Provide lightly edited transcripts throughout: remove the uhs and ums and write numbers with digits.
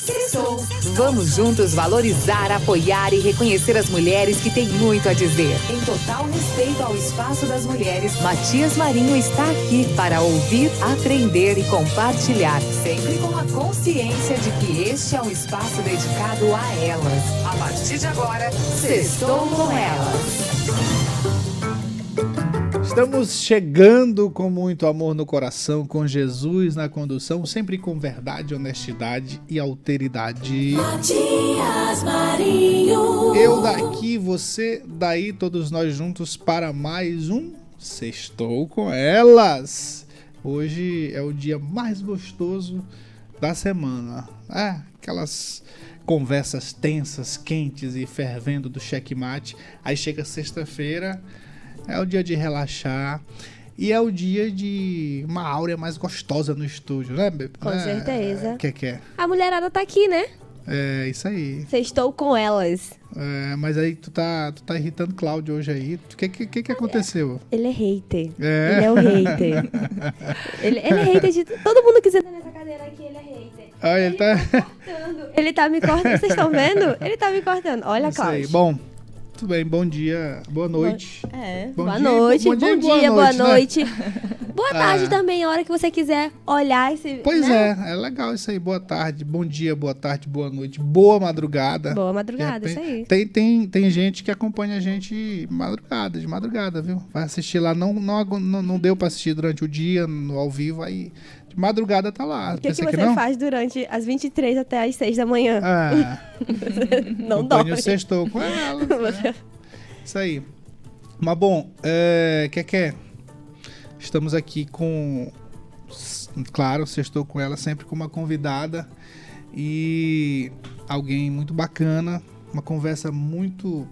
Sextou. Vamos juntos valorizar, apoiar e reconhecer as mulheres que têm muito a dizer. Em total respeito ao espaço das mulheres, Matias Marinho está aqui para ouvir, aprender e compartilhar, sempre com a consciência de que este é um espaço dedicado a elas. A partir de agora, Sextou com Elas. Estamos chegando com muito amor no coração, com Jesus na condução, sempre com verdade, honestidade e alteridade. Matias Marinho. Eu daqui, você daí, todos nós juntos para mais um Sextou com Elas. Hoje é o dia mais gostoso da semana. Aquelas conversas tensas, quentes e fervendo do checkmate. Aí chega sexta-feira, é o dia de relaxar e é o dia de uma áurea mais gostosa no estúdio, né? Com certeza. Que é? A mulherada tá aqui, né? É, isso aí. Sextou com elas. Mas aí tu tá irritando Cláudio hoje aí. O que aconteceu? Ele é hater. É? Ele é o hater. ele é hater de... Todo mundo que senta nessa cadeira aqui, ele é hater. Ele tá cortando. Ele tá me cortando. Vocês estão vendo? Ele tá me cortando. Olha, isso aí. Cláudio. Bom, tudo bem. Bom dia, boa noite. Boa noite, bom dia, boa noite. Boa tarde também, a hora que você quiser olhar esse. Pois né? é legal isso aí. Boa tarde, bom dia, boa tarde, boa noite, boa madrugada. Boa madrugada, isso aí. Tem gente que acompanha a gente de madrugada, viu? Vai assistir lá, não deu pra assistir durante o dia, no ao vivo, aí de madrugada tá lá. O que você faz durante as 23 até as 6 da manhã? Não dorme. O Sextou com ela. Né? Isso aí. Mas bom, estamos aqui com, claro, Sextou com ela, sempre com uma convidada e alguém muito bacana, uma conversa muito,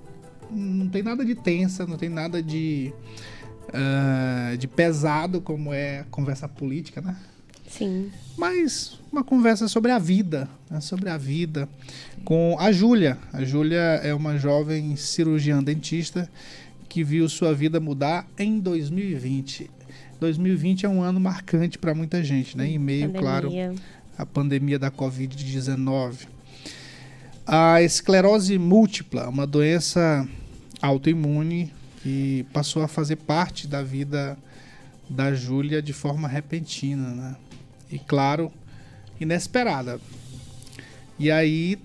não tem nada de tensa, não tem nada de pesado como é a conversa política, né? Sim. Mas uma conversa sobre a vida, né? Sobre a vida, com a Júlia. A Júlia é uma jovem cirurgiã dentista que viu sua vida mudar em 2020. 2020 é um ano marcante para muita gente, né? Em meio, claro, à pandemia da Covid-19. A esclerose múltipla, uma doença autoimune que passou a fazer parte da vida da Júlia de forma repentina, né? E, claro, inesperada. E aí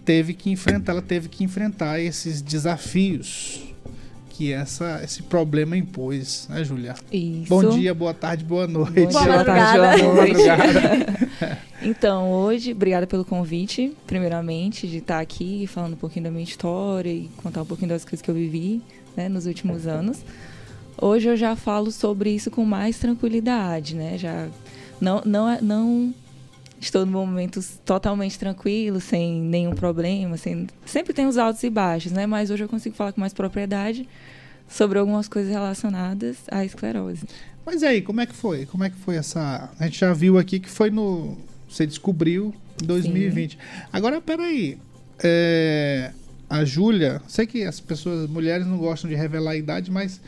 ela teve que enfrentar esses desafios que esse problema impôs, né, Júlia? Isso. Bom dia, boa tarde, boa noite. Boa madrugada. Boa madrugada. Então, hoje, obrigada pelo convite, primeiramente, de estar aqui falando um pouquinho da minha história e contar um pouquinho das coisas que eu vivi, né, nos últimos anos. Hoje eu já falo sobre isso com mais tranquilidade, né? Já não estou no momento totalmente tranquilo, sem nenhum problema, sempre tem os altos e baixos, né? Mas hoje eu consigo falar com mais propriedade sobre algumas coisas relacionadas à esclerose. Mas aí, como é que foi? Como é que foi essa... A gente já viu aqui que foi você descobriu em 2020. Sim. Agora, peraí. A Júlia, sei que as mulheres não gostam de revelar a idade, mas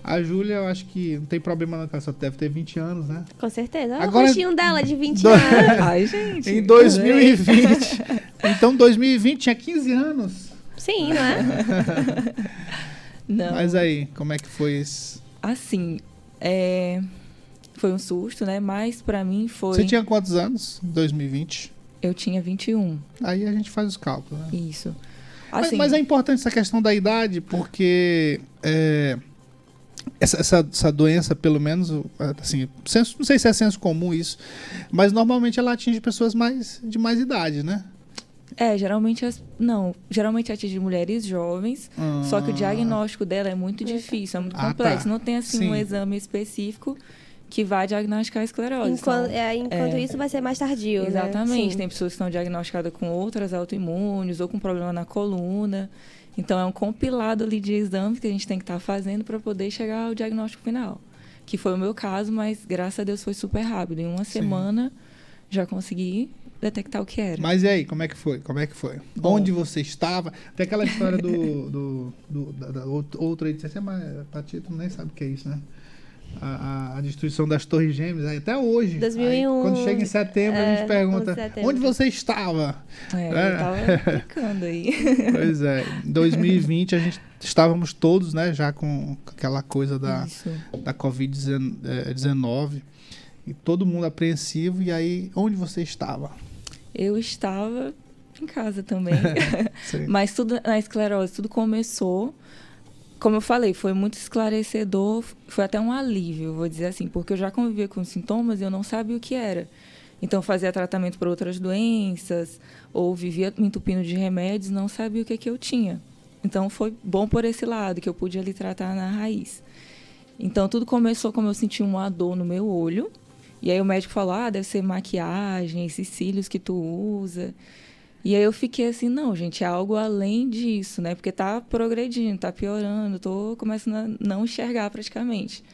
a Júlia, eu acho que não tem problema não, ela só deve ter 20 anos, né? Com certeza. Olha agora, o rostinho dela de 20 anos. Ai, gente. Em 2020. Então, 2020 tinha 15 anos. Sim, não é? Não. Mas aí, como é que foi isso? Assim, foi um susto, né? Mas pra mim foi... Você tinha quantos anos em 2020? Eu tinha 21. Aí a gente faz os cálculos, né? Isso. Assim, mas é importante essa questão da idade, porque essa doença, pelo menos, assim, não sei se é senso comum isso, mas normalmente ela atinge pessoas de mais idade, né? Geralmente atinge mulheres jovens, só que o diagnóstico dela é muito difícil, é muito complexo. Tá. Não tem, assim, um exame específico que vai diagnosticar a esclerose. Enquanto isso vai ser mais tardio, exatamente. Né? Tem pessoas que estão diagnosticadas com outras autoimunes ou com problema na coluna. Então, é um compilado ali de exames que a gente tem que estar fazendo para poder chegar ao diagnóstico final. Que foi o meu caso, mas graças a Deus foi super rápido. Em uma semana já consegui detectar o que era. Mas e aí, como é que foi? Bom, onde você estava? Tem aquela história da outra aí, mas Patito nem sabe o que é isso, né? a destruição das Torres Gêmeas, aí até hoje. 2001. Aí, quando chega em setembro, a gente pergunta, onde você estava? Eu tava ficando aí. Pois é, em 2020 a gente estávamos todos, né, já com aquela coisa da Covid-19, e todo mundo apreensivo, e aí, onde você estava? Eu estava em casa também, Sim. mas tudo na esclerose, tudo começou, como eu falei, foi muito esclarecedor, foi até um alívio, vou dizer assim, porque eu já convivia com sintomas e eu não sabia o que era. Então, fazia tratamento para outras doenças, ou vivia me entupindo de remédios, não sabia o que eu tinha. Então, foi bom por esse lado, que eu pude ali tratar na raiz. Então, tudo começou como eu senti uma dor no meu olho, e aí o médico falou, deve ser maquiagem, esses cílios que tu usa. E aí eu fiquei assim, não, gente, é algo além disso, né? Porque tá progredindo, tá piorando, tô começando a não enxergar praticamente.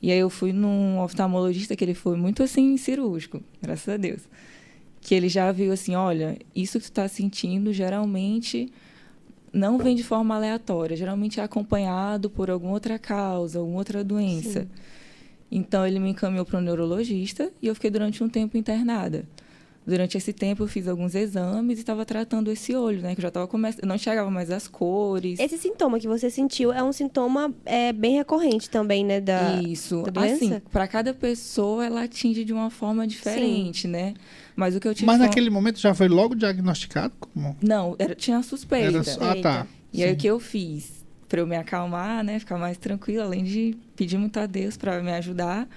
E aí eu fui num oftalmologista que ele foi muito assim cirúrgico, graças a Deus. Que ele já viu assim, olha, isso que tu tá sentindo geralmente não vem de forma aleatória, geralmente é acompanhado por alguma outra causa, alguma outra doença. Sim. Então ele me encaminhou para um neurologista e eu fiquei durante um tempo internada. Durante esse tempo, eu fiz alguns exames e estava tratando esse olho, né? Que eu já estava começando, não enxergava mais as cores. Esse sintoma que você sentiu é um sintoma bem recorrente também, né? Isso. Da doença? Assim, para cada pessoa, ela atinge de uma forma diferente, Sim. né? Mas o que eu tive. Mas naquele momento já foi logo diagnosticado? Como? Não, tinha suspeita. Tá. E aí o que eu fiz? Para eu me acalmar, né? Ficar mais tranquila, além de pedir muito a Deus para me ajudar,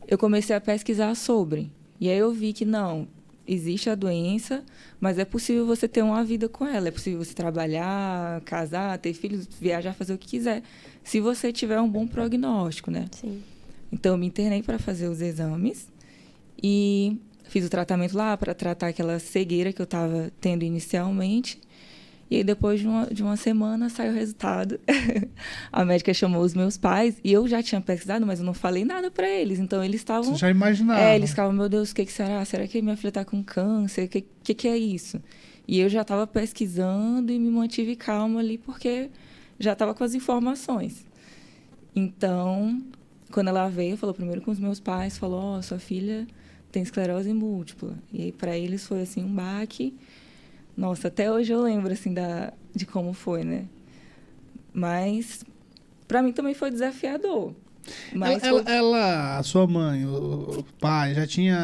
eu comecei a pesquisar sobre. E aí eu vi que não. Existe a doença, mas é possível você ter uma vida com ela. É possível você trabalhar, casar, ter filhos, viajar, fazer o que quiser. Se você tiver um bom prognóstico, né? Sim. Então, eu me internei para fazer os exames e fiz o tratamento lá para tratar aquela cegueira que eu estava tendo inicialmente. E aí, depois de uma semana, saiu o resultado. A médica chamou os meus pais e eu já tinha pesquisado, mas eu não falei nada para eles. Então, eles estavam... Você já imaginava? Eles ficavam, meu Deus, o que será? Será que minha filha está com câncer? O que é isso? E eu já estava pesquisando e me mantive calma ali, porque já estava com as informações. Então, quando ela veio, falou primeiro com os meus pais, falou, sua filha tem esclerose múltipla. E aí, para eles, foi assim, um baque... Nossa, até hoje eu lembro, assim, de como foi, né? Mas, para mim também foi desafiador. Mas ela, a sua mãe, o pai, já tinha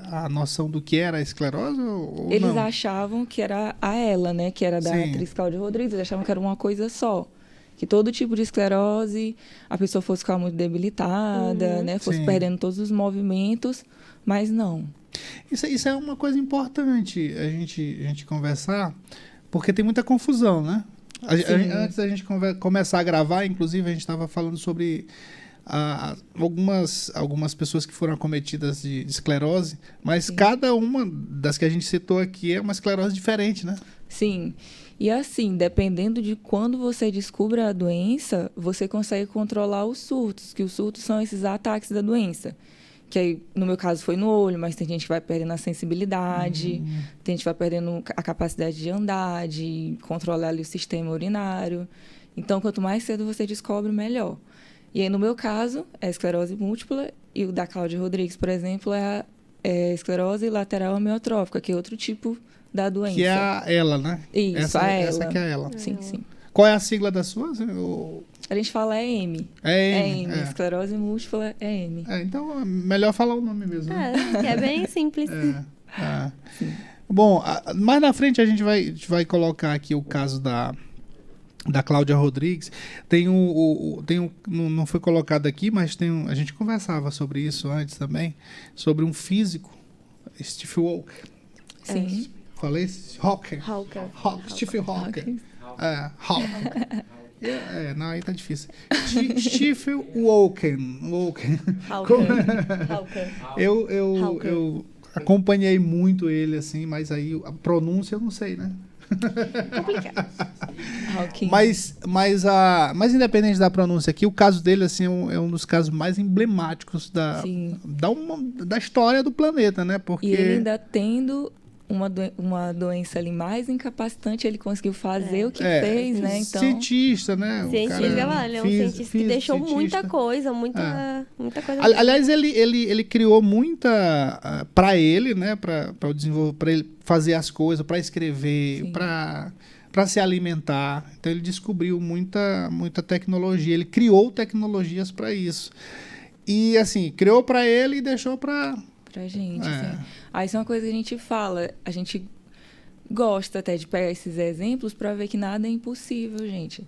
a noção do que era a esclerose ou eles não? achavam que era a ela, né? Que era da Sim. atriz Cláudia Rodrigues. Eles achavam que era uma coisa só. Que todo tipo de esclerose, a pessoa fosse ficar muito debilitada, né? Fosse Sim. perdendo todos os movimentos, mas não. Isso é uma coisa importante a gente conversar, porque tem muita confusão, né? Antes da gente começar a gravar, inclusive, a gente estava falando sobre algumas pessoas que foram acometidas de esclerose, mas Sim. cada uma das que a gente citou aqui é uma esclerose diferente, né? Sim. E assim, dependendo de quando você descobre a doença, você consegue controlar os surtos, que os surtos são esses ataques da doença. Que aí, no meu caso, foi no olho, mas tem gente que vai perdendo a sensibilidade, tem gente que vai perdendo a capacidade de andar, de controlar ali o sistema urinário. Então, quanto mais cedo você descobre, melhor. E aí, no meu caso, é a esclerose múltipla, e o da Cláudia Rodrigues, por exemplo, é a esclerose lateral amiotrófica, que é outro tipo da doença. Que é ela, né? Isso, essa que é ela. Sim, sim. Qual é a sigla da sua? A gente fala M. É M. Esclerose múltipla é M. Então é melhor falar o nome mesmo. Né? Que é bem simples. Bom, mais na frente a gente vai colocar aqui o caso da Cláudia Rodrigues. Não foi colocado aqui, mas a gente conversava sobre isso antes também, sobre um físico, Steve Walker. Sim. Falei? Hawker. Steve Hawker. Hawker. Não, aí tá difícil. Steve Walker. Eu acompanhei muito ele, assim, mas aí a pronúncia eu não sei, né? Complicado. Mas independente da pronúncia aqui, o caso dele assim, é um dos casos mais emblemáticos da história do planeta, né? Porque... E ele ainda tendo uma doença ali mais incapacitante, ele conseguiu fazer o que fez, né? Então, cientista, né? Cientista, ele é um cientista que deixou muita coisa, muita coisa. Aliás, ele criou muita para ele, né? Para desenvolver, para ele fazer as coisas, para escrever, para se alimentar. Então ele descobriu muita tecnologia. Ele criou tecnologias para isso. E assim, criou para ele e deixou para gente, assim. Aí isso é uma coisa que a gente fala, a gente gosta até de pegar esses exemplos para ver que nada é impossível, gente,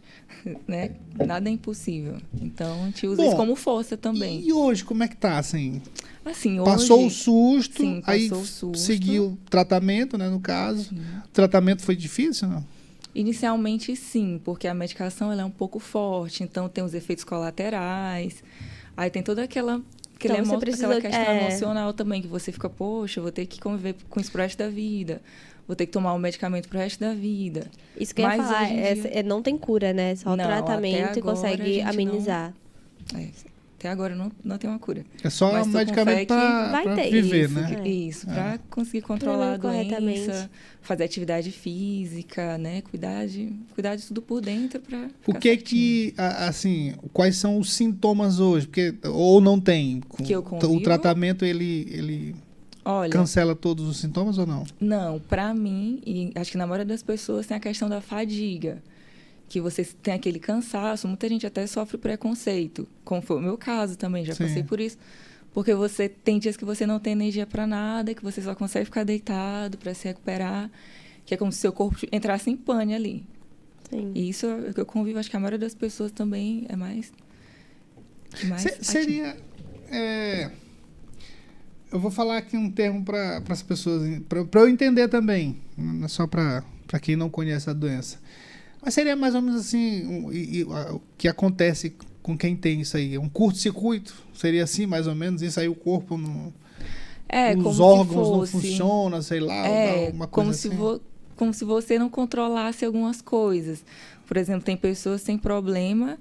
né? Nada é impossível. Então, a gente usa isso como força também. E hoje, como é que tá, assim? Assim, passou hoje, o susto, sim, aí passou o susto. Seguiu o tratamento, né, no caso. Sim. O tratamento foi difícil, não? Inicialmente, sim, porque a medicação ela é um pouco forte, então tem os efeitos colaterais, aí tem toda aquela questão emocional também, que você fica, poxa, eu vou ter que conviver com isso pro resto da vida, vou ter que tomar o medicamento pro resto da vida. Isso que eu ia falar, não tem cura, né? Só o tratamento e consegue amenizar. Até agora não tem uma cura. É só um medicamento para viver, isso, né? Isso, para conseguir controlar a doença, fazer atividade física, né? Cuidar de tudo por dentro para O que assim, quais são os sintomas hoje? Porque, ou não tem? Que eu convivo? O tratamento, ele cancela todos os sintomas ou não? Não, para mim, e acho que na maioria das pessoas tem a questão da fadiga. Que você tem aquele cansaço, muita gente até sofre preconceito, como foi o meu caso também, já passei por isso, porque você tem dias que você não tem energia para nada, que você só consegue ficar deitado para se recuperar, que é como se seu corpo entrasse em pane ali. Sim. E isso é o que eu convivo, acho que a maioria das pessoas também é mais seria... eu vou falar aqui um termo para as pessoas, para eu entender também, não é só para quem não conhece a doença. Mas seria mais ou menos assim, o que acontece com quem tem isso aí? Um curto-circuito? Seria assim, mais ou menos? Isso aí o corpo os órgãos não funcionam, sei lá, uma coisa assim. Como se você não controlasse algumas coisas. Por exemplo, tem pessoas que têm problema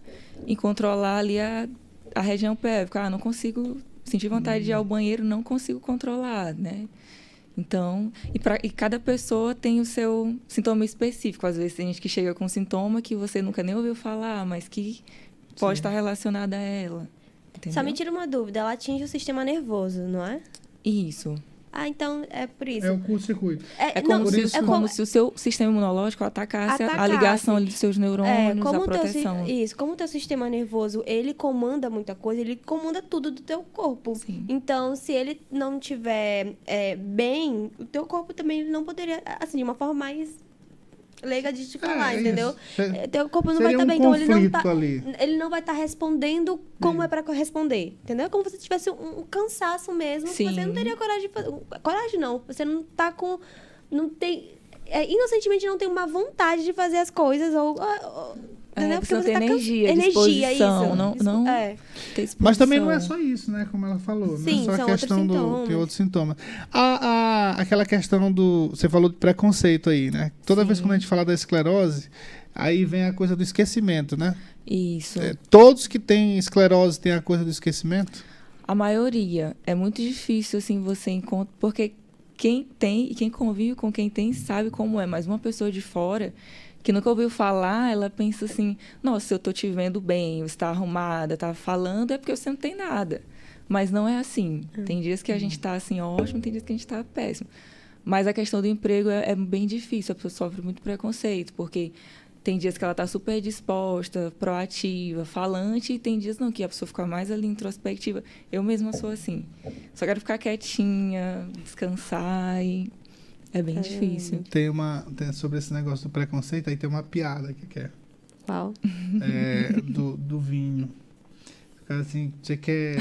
em controlar ali a região pélvica. Não consigo sentir vontade de ir ao banheiro, não consigo controlar, né? Então, e cada pessoa tem o seu sintoma específico. Às vezes tem gente que chega com um sintoma que você nunca nem ouviu falar, mas que pode estar relacionada a ela. Entendeu? Só me tira uma dúvida, ela atinge o sistema nervoso, não é? Isso. Então é por isso. É o curto-circuito. É como se o seu sistema imunológico atacasse a ligação dos seus neurônios, a proteção. Como o teu sistema nervoso, ele comanda muita coisa, ele comanda tudo do teu corpo. Sim. Então, se ele não estiver bem, o teu corpo também não poderia, assim, de uma forma mais leiga de te falar, entendeu? Teu corpo não vai estar bem, então ele não vai estar respondendo como é para corresponder, entendeu? É como se tivesse um cansaço mesmo, que você não teria coragem de fazer. Coragem não, você não tá com... Não tem... inocentemente não tem uma vontade de fazer as coisas, entendeu? Porque você tem energia, isso. Mas também não é só isso, né? Como ela falou. Sim, não é só são a questão outros tem outros sintomas. Aquela questão você falou de preconceito aí, né? Toda vez que a gente fala da esclerose, aí vem a coisa do esquecimento, né? Isso. Todos que têm esclerose têm a coisa do esquecimento? A maioria. É muito difícil, assim, você encontrar... Porque quem tem e quem convive com quem tem sabe como é. Mas uma pessoa de fora... que nunca ouviu falar, ela pensa assim, nossa, eu tô te vendo bem, você tá arrumada, tá falando, é porque você não tem nada. Mas não é assim. Tem dias que a gente tá assim, ótimo, tem dias que a gente tá péssimo. Mas a questão do emprego é bem difícil, a pessoa sofre muito preconceito, porque tem dias que ela tá super disposta, proativa, falante, e tem dias não, que a pessoa fica mais ali introspectiva. Eu mesma sou assim. Só quero ficar quietinha, descansar e... É bem difícil. Tem sobre esse negócio do preconceito, aí tem uma piada que é. Qual? Do vinho. Assim, você quer,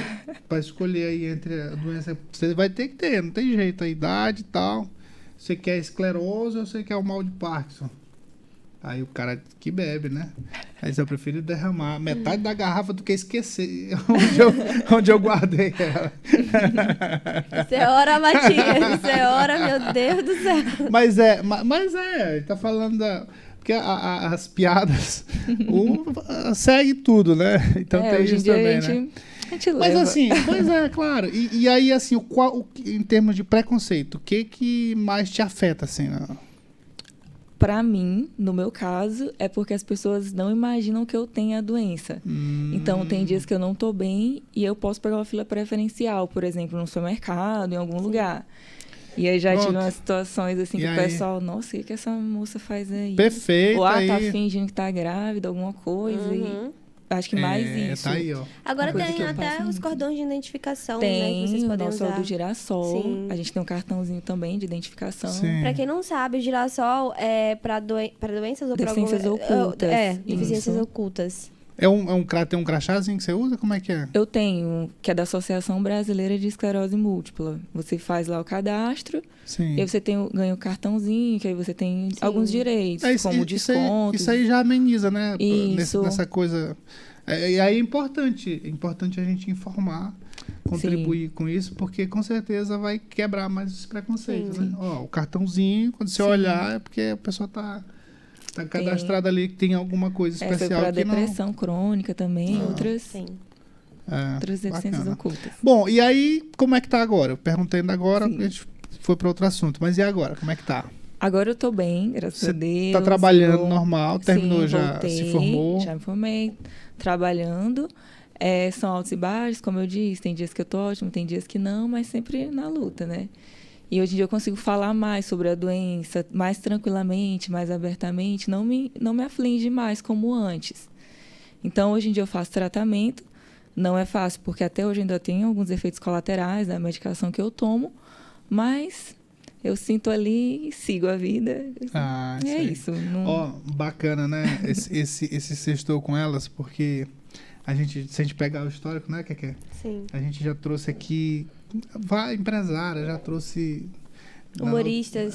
para escolher aí entre a doença, você vai ter que ter, não tem jeito, a idade e tal. Você quer esclerose ou você quer o mal de Parkinson? Aí o cara que bebe, né? Aí eu prefiro derramar metade da garrafa do que esquecer onde eu guardei ela. Isso é hora, Matias. Isso é hora, meu Deus do céu. Mas ele tá falando porque as piadas segue tudo, né? Então tem hoje isso em dia também, a gente, né? gente leva. Mas assim, pois é, claro. E aí, assim, em termos de preconceito, o que mais te afeta, assim? Pra mim, no meu caso, é porque as pessoas não imaginam que eu tenho a doença. Então, tem dias que eu não tô bem e eu posso pegar uma fila preferencial, por exemplo, no supermercado, em algum lugar. E aí já tive umas situações assim que o pessoal, nossa, o que essa moça faz aí? Perfeito. Ou aí. tá fingindo que tá grávida, alguma coisa. E acho que mais isso. Tá aí, ó. Agora tem até os cordões de identificação, né? Que vocês Tem, o podem nosso é o usar. do girassol. Sim. A gente tem um cartãozinho também de identificação. Sim. Pra quem não sabe, o girassol é pra doenças ou pra Deficiências ocultas. deficiências Isso. ocultas. Tem um crachazinho que você usa? Como é que é? Eu tenho, que é da Associação Brasileira de Esclerose Múltipla. Você faz lá o cadastro, Sim. e aí você ganha o cartãozinho, que aí você tem alguns direitos, como descontos. Isso aí já ameniza, né? Isso. Nessa coisa. E aí é importante a gente informar, contribuir com isso, porque com certeza vai quebrar mais os preconceitos, né? Ó, o cartãozinho, quando você olhar, é porque a pessoa tá cadastrada ali, que tem alguma coisa especial. Foi para que depressão crônica também, outras deficiências bacana. ocultas. Bom, e aí, como é que tá agora? Eu perguntei ainda agora, a gente foi para outro assunto. Mas e agora? Como é que tá? Agora eu tô bem, graças a Deus. Tá trabalhando normal, terminou, Sim, já voltei, se formou? Já me formei, trabalhando. São altos e baixos, como eu disse. Tem dias que eu tô ótimo, tem dias que não, mas sempre na luta, né? E hoje em dia eu consigo falar mais sobre a doença, mais tranquilamente, mais abertamente. Não me aflige mais como antes. Então, hoje em dia eu faço tratamento. Não é fácil, porque até hoje ainda tem alguns efeitos colaterais da medicação que eu tomo. Mas eu sinto ali e sigo a vida. É isso. Ó, bacana, né? esse sextou com elas, porque se a gente pegar o histórico, né, Keké? Sim. A gente já trouxe aqui empresária, já trouxe humoristas.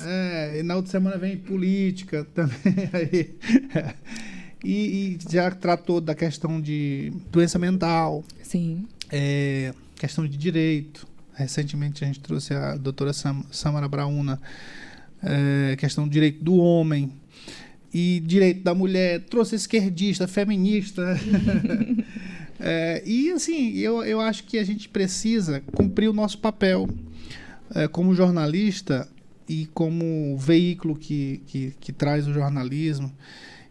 E na outra semana vem política também. Aí, e já tratou da questão de doença mental. Sim. Questão de direito. Recentemente a gente trouxe a doutora Samara Brauna, questão do direito do homem e direito da mulher, trouxe esquerdista, feminista. E assim, eu acho que a gente precisa cumprir o nosso papel como jornalista e como veículo que traz o jornalismo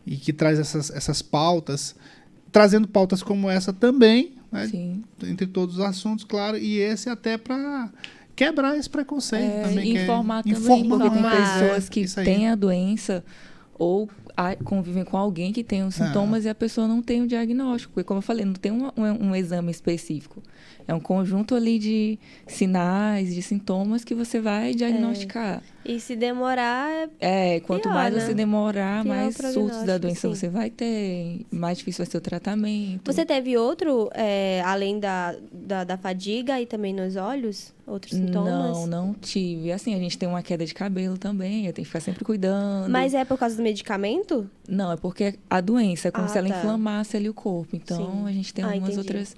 e que traz essas pautas, trazendo pautas como essa também, né? Sim. Entre todos os assuntos, claro, e esse até para quebrar esse preconceito também. Informar também, informar, porque tem pessoas que isso aí. têm a doença ou convivem com alguém que tem os sintomas e a pessoa não tem o diagnóstico. Porque, como eu falei, não tem um exame específico. É um conjunto ali de sinais, de sintomas que você vai diagnosticar. E se demorar... Quanto pior, mais né? você demorar, Pior mais surtos da doença sim. você vai ter, mais difícil vai ser o tratamento. Você teve outro, além da fadiga e também nos olhos? Outros sintomas? Não tive. Assim, a gente tem uma queda de cabelo também, eu tenho que ficar sempre cuidando. Mas é por causa do medicamento? Não, é porque a doença é como se ela tá. inflamasse ali o corpo. Então, Sim. a gente tem algumas entendi. outras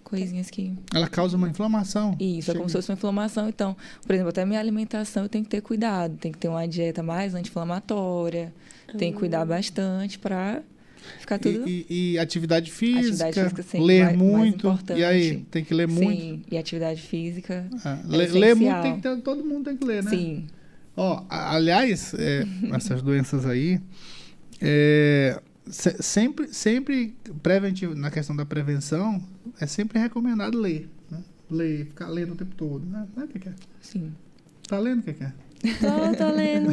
coisinhas que... Ela causa uma inflamação. Isso, é como se fosse uma inflamação. Então, por exemplo, até minha alimentação eu tenho que ter cuidado. Tem que ter uma dieta mais anti-inflamatória. Tem que cuidar bastante para ficar tudo... E atividade física, Atividade física sempre ler mais muito. importante. E aí, tem que ler muito. Sim, e atividade física Ler muito, todo mundo tem que ler, né? Sim. Ó, aliás, essas doenças aí, sempre preventivo, na questão da prevenção, é sempre recomendado ler, né? Ler, ficar lendo o tempo todo, né? Não é, Keké? Sim. Tá lendo, Keké? Tô lendo.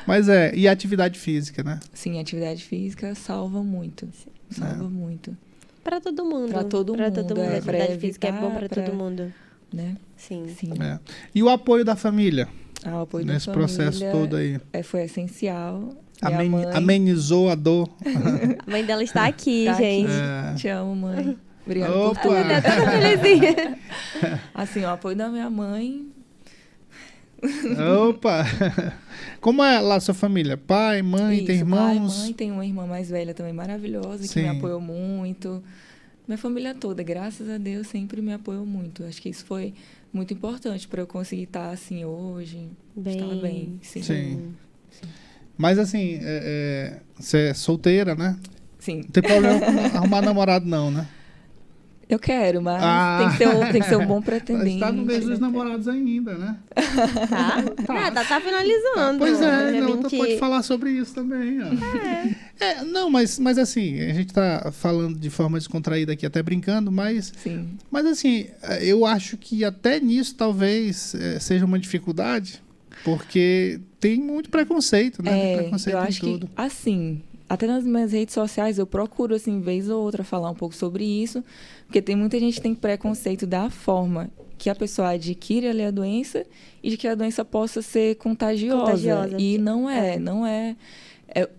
Mas e atividade física, né? Sim, atividade física salva muito. Salva muito. Pra todo mundo. Pra todo mundo, A atividade física é evitar, bom pra todo mundo. Né? Sim. Sim. E o apoio da família? O apoio nesse da processo família todo aí. Foi essencial. Minha mãe Amenizou a dor. A mãe dela está aqui, tá gente. aqui. Te amo, mãe. Obrigada por Opa! tudo. Tá toda felizinha. Assim, o apoio da minha mãe. Opa! Como é lá a sua família? Pai, mãe, Isso, tem irmãos? Pai, mãe, tem uma irmã mais velha também maravilhosa, que me apoiou muito. Minha família toda, graças a Deus, sempre me apoiou muito. Acho que isso foi muito importante para eu conseguir estar assim hoje. Estar bem, sim. Sim. Mas assim, você é solteira, né? Sim. Não tem problema com arrumar namorado não, né? Eu quero, mas tem que ser um bom pretendente. Está no mês dos namorados ainda, né? Tá finalizando. Pois é, não, tu pode falar sobre isso também. Ó. Não, mas assim, a gente tá falando de forma descontraída aqui, até brincando, mas... Sim. Mas assim, eu acho que até nisso talvez seja uma dificuldade, porque tem muito preconceito, né? Tem preconceito eu acho tudo. que, assim... Até nas minhas redes sociais eu procuro, assim, vez ou outra, falar um pouco sobre isso, porque tem muita gente que tem preconceito da forma que a pessoa adquire ali a doença e de que a doença possa ser contagiosa. E não é.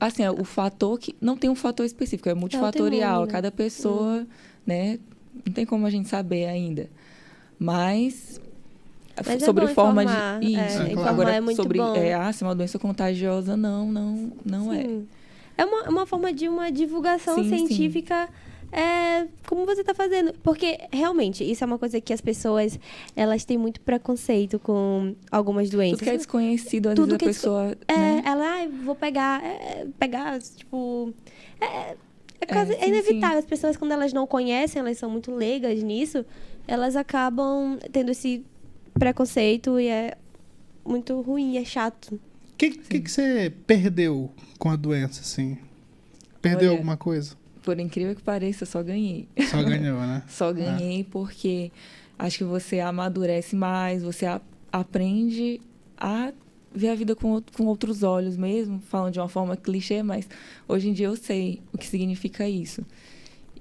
Assim, o fator que... Não tem um fator específico, é multifatorial. Cada pessoa, né? Não tem como a gente saber ainda. Mas sobre forma de... Isso. Agora, sobre se uma doença contagiosa, não é. É uma forma de uma divulgação científica, como você está fazendo. Porque, realmente, isso é uma coisa que as pessoas, elas têm muito preconceito com algumas doenças. Tudo que é desconhecido, às vezes a pessoa... né? Ela, vou pegar, tipo... É inevitável. As pessoas, quando elas não conhecem, elas são muito leigas nisso, elas acabam tendo esse preconceito e é muito ruim, é chato. O que você perdeu com a doença, assim? Perdeu alguma coisa? Por incrível que pareça, só ganhei. Só ganhou, né? Só ganhei porque acho que você amadurece mais, você aprende a ver a vida com outros olhos mesmo, falando de uma forma clichê, mas hoje em dia eu sei o que significa isso.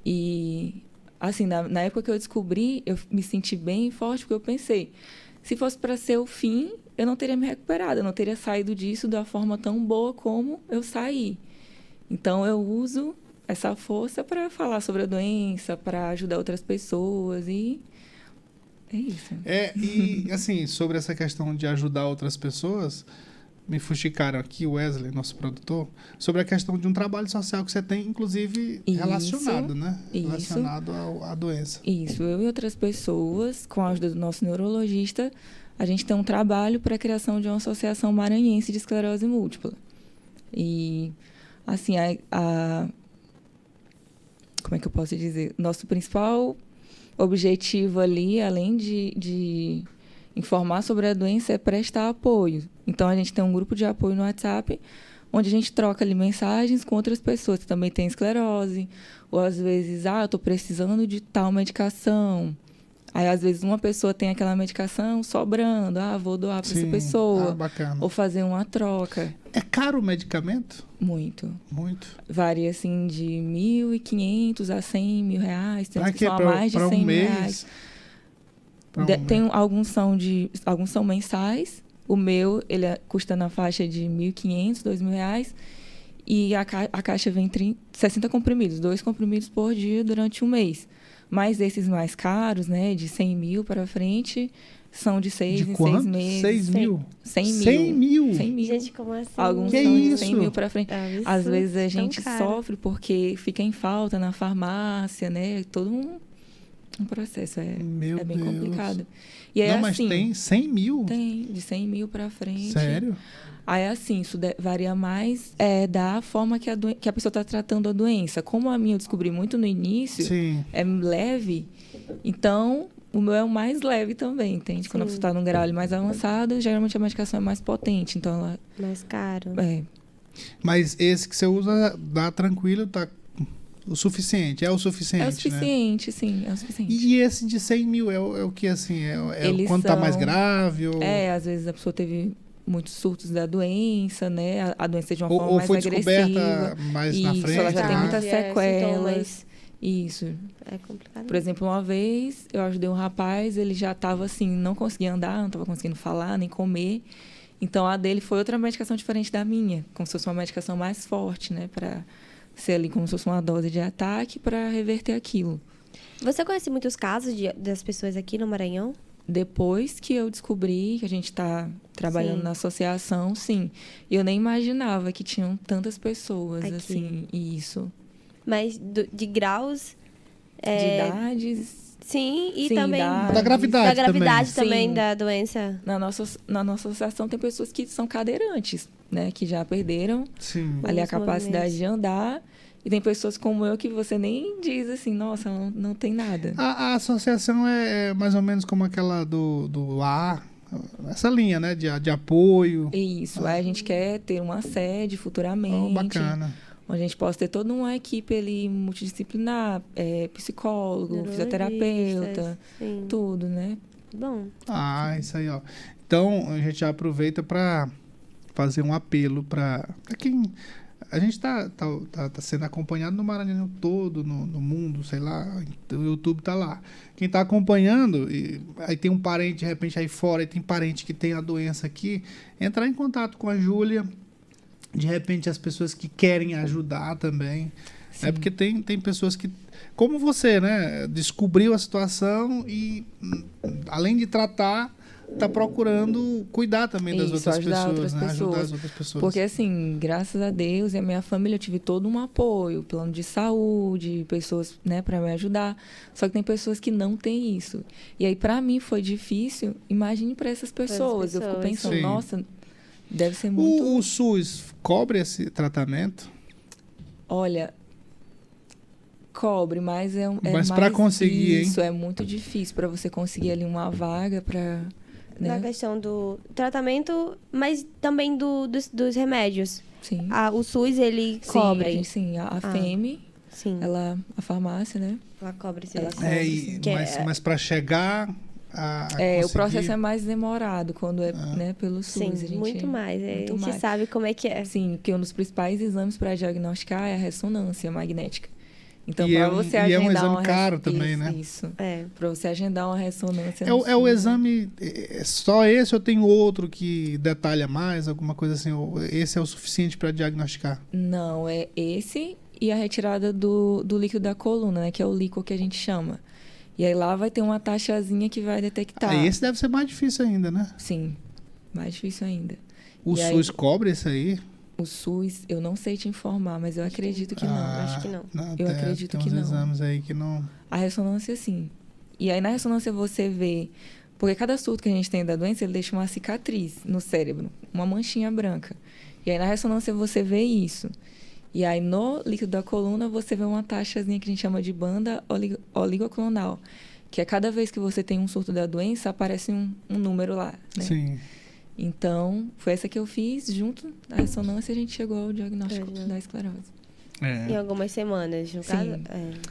E, assim, na época que eu descobri, eu me senti bem forte, porque eu pensei, se fosse para ser o fim, eu não teria me recuperado, eu não teria saído disso da forma tão boa como eu saí. Então, eu uso essa força para falar sobre a doença, para ajudar outras pessoas e é isso. E, assim, sobre essa questão de ajudar outras pessoas, me fuxicaram aqui, o Wesley, nosso produtor, sobre a questão de um trabalho social que você tem, inclusive, relacionado, né? Relacionado à doença. Isso, eu e outras pessoas, com a ajuda do nosso neurologista, a gente tem um trabalho para a criação de uma associação maranhense de esclerose múltipla. E, assim, como é que eu posso dizer? Nosso principal objetivo ali, além de informar sobre a doença, é prestar apoio. Então, a gente tem um grupo de apoio no WhatsApp, onde a gente troca ali mensagens com outras pessoas que também têm esclerose, ou às vezes, eu estou precisando de tal medicação. Aí, às vezes, uma pessoa tem aquela medicação sobrando. Vou doar para essa pessoa. Bacana. Ou fazer uma troca. É caro o medicamento? Muito. Muito. Varia, assim, de 1.500 a 100 mil reais. Tem uns que são a mais de 100 mil reais. Alguns são mensais. O meu, ele custa na faixa de 1.500, 2.000 reais. E a caixa vem 60 comprimidos. 2 comprimidos por dia durante um mês. Mas esses mais caros, né, de 100 mil para frente, são de 6 em 6 meses. 6 mil? 100 mil. 100 mil? 100 mil. Gente, como assim? Alguns que são isso? de 100 mil para frente. Às vezes a gente caro. sofre porque fica em falta na farmácia, né? Todo um processo. É bem complicado. E aí, mas tem 100 mil? Tem, de 100 mil para frente. Sério? Aí, assim, isso varia mais da forma que a pessoa está tratando a doença. Como a minha eu descobri muito no início, é leve, então o meu é o mais leve também, entende? Quando a pessoa está num grau mais avançado, geralmente a medicação é mais potente, então ela... Mais caro. Mas esse que você usa dá tranquilo, tá o suficiente, é o suficiente, É o suficiente, né? Sim, é o suficiente. E esse de 100 mil é o que, assim, quando tá mais grave? Ou... às vezes a pessoa teve muitos surtos da doença, né? A doença de uma forma mais foi agressiva. Descoberta mais na frente. Ela já tem muitas sequelas. Sintomas. Isso. É complicado. Por exemplo, uma vez eu ajudei um rapaz, ele já estava assim, não conseguia andar, não estava conseguindo falar, nem comer. Então a dele foi outra medicação diferente da minha, como se fosse uma medicação mais forte, né? Para ser ali como se fosse uma dose de ataque para reverter aquilo. Você conhece muitos casos das pessoas aqui no Maranhão? Depois que eu descobri que a gente está trabalhando na associação, sim. E eu nem imaginava que tinham tantas pessoas, aqui. Assim, isso. Mas de graus... De idades... Sim, e também... Da gravidade também Sim. da doença. Na nossa associação tem pessoas que são cadeirantes, né? Que já perderam ali a capacidade de andar. E tem pessoas como eu que você nem diz assim, nossa, não tem nada. A associação é mais ou menos como aquela do ar, essa linha, né, de apoio. Isso, aí a gente quer ter uma sede futuramente. Bacana. Onde a gente possa ter toda uma equipe ali multidisciplinar, psicólogo, fisioterapeuta, tudo, né? Bom. Isso aí, ó. Então, a gente já aproveita para fazer um apelo para quem... A gente tá sendo acompanhado no Maranhão todo, no mundo, sei lá, o YouTube tá lá. Quem tá acompanhando, aí tem um parente, de repente, aí fora, aí tem parente que tem a doença aqui, entrar em contato com a Júlia, de repente as pessoas que querem ajudar também. É porque tem pessoas que, como você, né, descobriu a situação e, além de tratar, tá procurando cuidar também das outras pessoas, né? Ajudar as outras pessoas. Porque, assim, graças a Deus e a minha família, eu tive todo um apoio, plano de saúde, pessoas, né, para me ajudar. Só que tem pessoas que não têm isso. E aí, para mim, foi difícil. Imagine para essas pessoas. Eu fico pensando, nossa, deve ser muito... O SUS cobre esse tratamento? Olha... Cobre, mas mas para conseguir, isso, hein? é muito difícil para você conseguir ali uma vaga para... Na questão do tratamento, mas também dos remédios. Sim. O SUS, ele cobre. Sim, a FEME, ela, a farmácia, né? Ela cobre. Mas para chegar a o processo é mais demorado quando é né, pelo SUS. Sim, muito mais. A gente sabe como é que é. Sim, porque um dos principais exames para diagnosticar é a ressonância magnética. Então, para você agendar um exame caro também, né? Isso. Para você agendar uma ressonância. É o exame, só esse ou tem outro que detalha mais, alguma coisa assim? Esse é o suficiente para diagnosticar? Não, é esse e a retirada do líquido da coluna, né? Que é o líquor que a gente chama. E aí lá vai ter uma taxazinha que vai detectar. Esse deve ser mais difícil ainda, né? Sim, mais difícil ainda. O SUS cobre isso aí? O SUS, eu não sei te informar, mas eu acredito que não. Acho que não. Eu acredito que não. Tem uns exames aí que não... A ressonância, sim. E aí, na ressonância, você vê... Porque cada surto que a gente tem da doença, ele deixa uma cicatriz no cérebro, uma manchinha branca. E aí, na ressonância, você vê isso. E aí, no líquido da coluna, você vê uma taxazinha que a gente chama de banda oligoclonal. Que é cada vez que você tem um surto da doença, aparece um número lá, né? Sim. Então, foi essa que eu fiz, junto da ressonância, a gente chegou ao diagnóstico da esclerose. Em algumas semanas, no caso?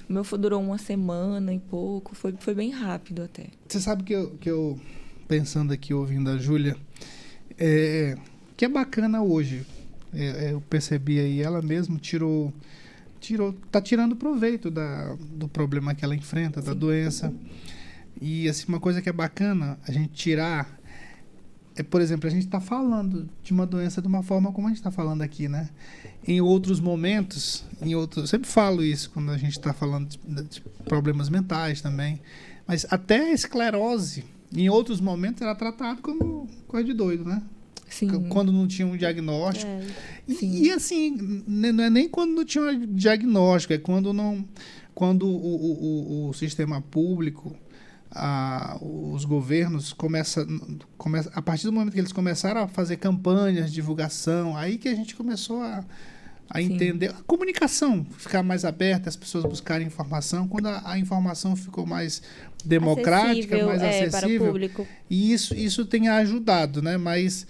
O meu durou uma semana e pouco, foi bem rápido até. Você sabe que eu pensando aqui, ouvindo a Júlia, que é bacana hoje, eu percebi aí, ela mesma tá tirando proveito do problema que ela enfrenta, da doença. E assim, uma coisa que é bacana, a gente tirar... por exemplo, a gente está falando de uma doença de uma forma como a gente está falando aqui, né? Em outros momentos, eu sempre falo isso quando a gente está falando de problemas mentais também, mas até a esclerose, em outros momentos, era tratado como coisa de doido, né? Sim. Quando não tinha um diagnóstico. E assim, não é nem quando não tinha um diagnóstico, é quando o sistema público... os governos começam a partir do momento que eles começaram a fazer campanhas, divulgação, aí que a gente começou a entender a comunicação, ficar mais aberta, as pessoas buscarem informação, quando a informação ficou mais democrática, mais acessível para o público. E isso tem ajudado, né? Mas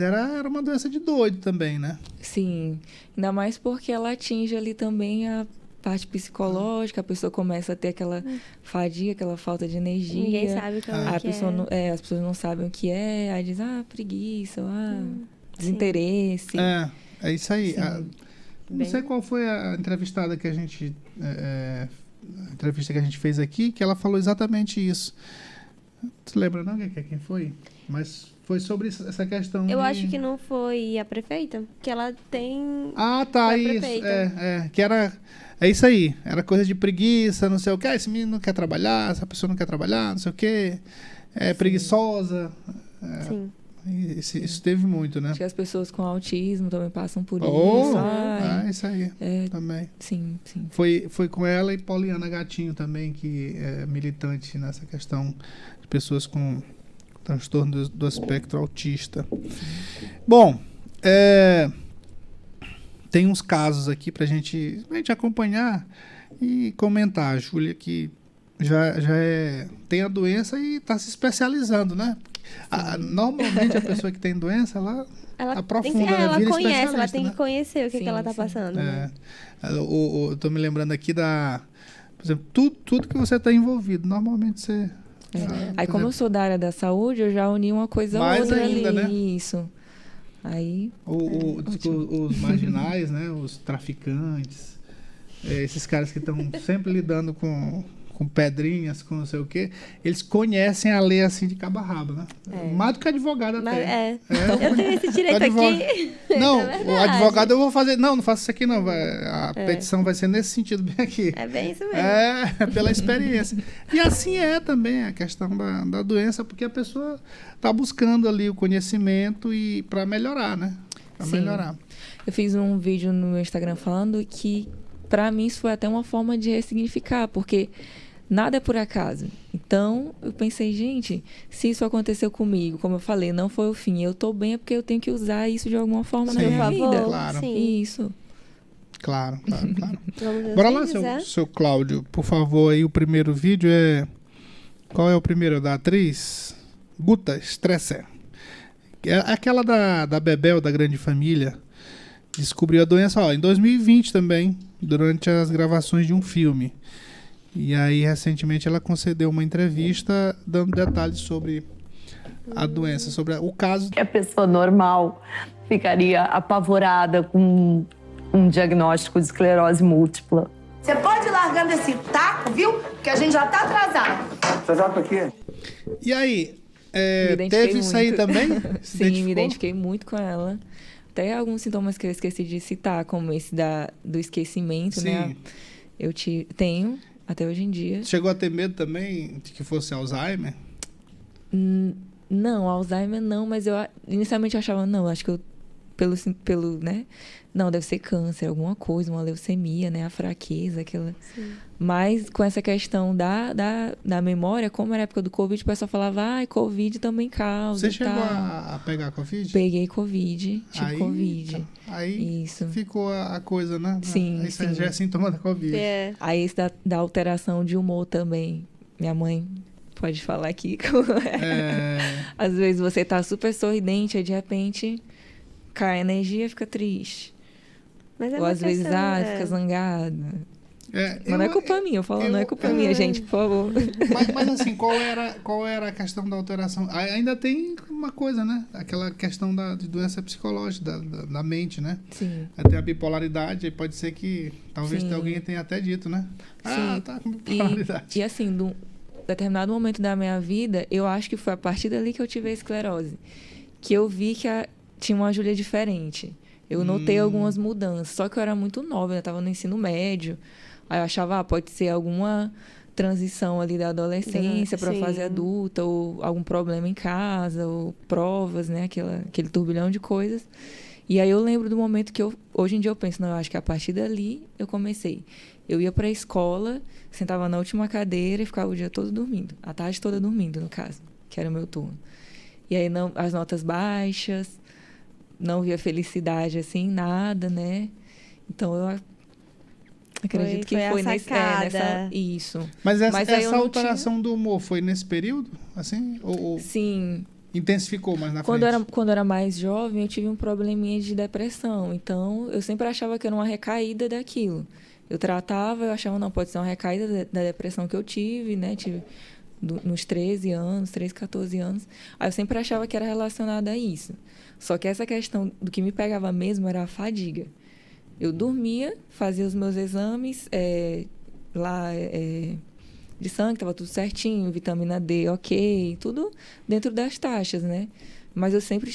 era uma doença de doido também, né? Sim, ainda mais porque ela atinge ali também a parte psicológica, a pessoa começa a ter aquela fadiga, aquela falta de energia. Ninguém sabe como que as pessoas não sabem o que é, aí diz, preguiça, desinteresse. É isso aí. Não sei qual foi a entrevistada que a gente... a entrevista que a gente fez aqui, que ela falou exatamente isso. Tu lembra não quem foi? Mas foi sobre essa questão. Eu acho que não foi a prefeita, que ela tem... Tá, isso. Que era... É isso aí, era coisa de preguiça, não sei o que. Esse menino não quer trabalhar, essa pessoa não quer trabalhar, não sei o que. Preguiçosa. Sim. Isso teve muito, né? Acho que as pessoas com autismo também passam por isso. Isso aí. Também. Sim. Foi com ela e Poliana Gatinho também, que é militante nessa questão de pessoas com transtorno do espectro autista. Bom, tem uns casos aqui pra gente acompanhar e comentar. A Júlia que já tem a doença e está se especializando, né? Normalmente a pessoa que tem doença, ela aprofunda, ela vira conhece, ela especialista, tem né? que conhecer o que ela está passando. Né? Eu tô me lembrando aqui por exemplo, tudo que você está envolvido, normalmente você... Aí como eu sou da área da saúde, eu já uni uma coisa a outra ainda, ali. Né? Isso. Aí... Os marginais, né? Os traficantes, esses caras que estão sempre lidando com pedrinhas, com não sei o quê, eles conhecem a lei assim de cabo a rabo, né? Mais do que advogado até. Eu tenho esse direito aqui. Não, o advogado eu vou fazer... Não faço isso aqui não. A petição vai ser nesse sentido bem aqui. É bem isso mesmo. Pela experiência. E assim também a questão da doença, porque a pessoa está buscando ali o conhecimento e para melhorar, né? Para melhorar. Eu fiz um vídeo no meu Instagram falando que, para mim, isso foi até uma forma de ressignificar, porque nada é por acaso. Então, eu pensei, gente, se isso aconteceu comigo, como eu falei, não foi o fim. Eu tô bem é porque eu tenho que usar isso de alguma forma na minha vida. Claro. Sim. Isso. Claro. Bora lá, seu Cláudio, por favor, aí o primeiro vídeo Qual é o primeiro? Da atriz? Guta Stresser. É aquela da Bebel, da Grande Família. Descobriu a doença, em 2020 também, durante as gravações de um filme. E aí, recentemente, ela concedeu uma entrevista dando detalhes sobre a doença, sobre o caso. A pessoa normal ficaria apavorada com um diagnóstico de esclerose múltipla. Você pode ir largando esse taco, viu? Que a gente já tá atrasado. Atrasado pra quê? E aí, teve isso aí também? Sim, me identifiquei muito com ela. Até alguns sintomas que eu esqueci de citar, como esse do esquecimento, Sim. né? Eu tenho até hoje em dia. Chegou a ter medo também de que fosse Alzheimer? Não, Alzheimer não, mas eu inicialmente achava, não, acho que eu, pelo, né? Não, deve ser câncer, alguma coisa, uma leucemia, né? A fraqueza, aquela... Sim. Mas com essa questão da memória, como era a época do Covid, o pessoal falava, Covid também causa. Você chegou a pegar Covid? Peguei Covid, tive Covid. Aí isso. Ficou a coisa, né? Sim, aí sim. já é sintoma da Covid. Aí esse da alteração de humor também. Minha mãe pode falar aqui. Às vezes você tá super sorridente, aí de repente cai a energia e fica triste. Mas ou às vezes fica zangada. Mas não é culpa minha, eu falo, não é culpa minha, gente, por favor. Mas assim, qual era a questão da alteração? Ainda tem uma coisa, né? Aquela questão de doença psicológica, da mente, né? Sim. Tem a bipolaridade, aí pode ser que talvez alguém tenha até dito, né? Sim. Tá com bipolaridade. E assim, num determinado momento da minha vida, eu acho que foi a partir dali que eu tive a esclerose. Que eu vi que tinha uma Júlia diferente. Eu notei algumas mudanças, só que eu era muito nova, eu estava no ensino médio. Aí eu achava, pode ser alguma transição ali da adolescência para a fase adulta, ou algum problema em casa, ou provas, né? Aquele turbilhão de coisas. E aí eu lembro do momento que hoje em dia eu penso, não, eu acho que a partir dali eu comecei. Eu ia para a escola, sentava na última cadeira e ficava o dia todo dormindo. A tarde toda dormindo, no caso, que era o meu turno. E aí as notas baixas, não via felicidade assim, nada, né? Então eu acredito que foi nessa... Isso. Mas essa alteração do humor foi nesse período? Assim? Ou sim. Intensificou mais na frente? Quando eu era mais jovem, eu tive um probleminha de depressão. Então, eu sempre achava que era uma recaída daquilo. Eu tratava, eu achava, não, pode ser uma recaída da depressão que eu tive, né? Tive nos 13, 14 anos. Aí eu sempre achava que era relacionado a isso. Só que essa questão do que me pegava mesmo era a fadiga. Eu dormia, fazia os meus exames de sangue, estava tudo certinho, vitamina D, ok, tudo dentro das taxas, né? Mas eu sempre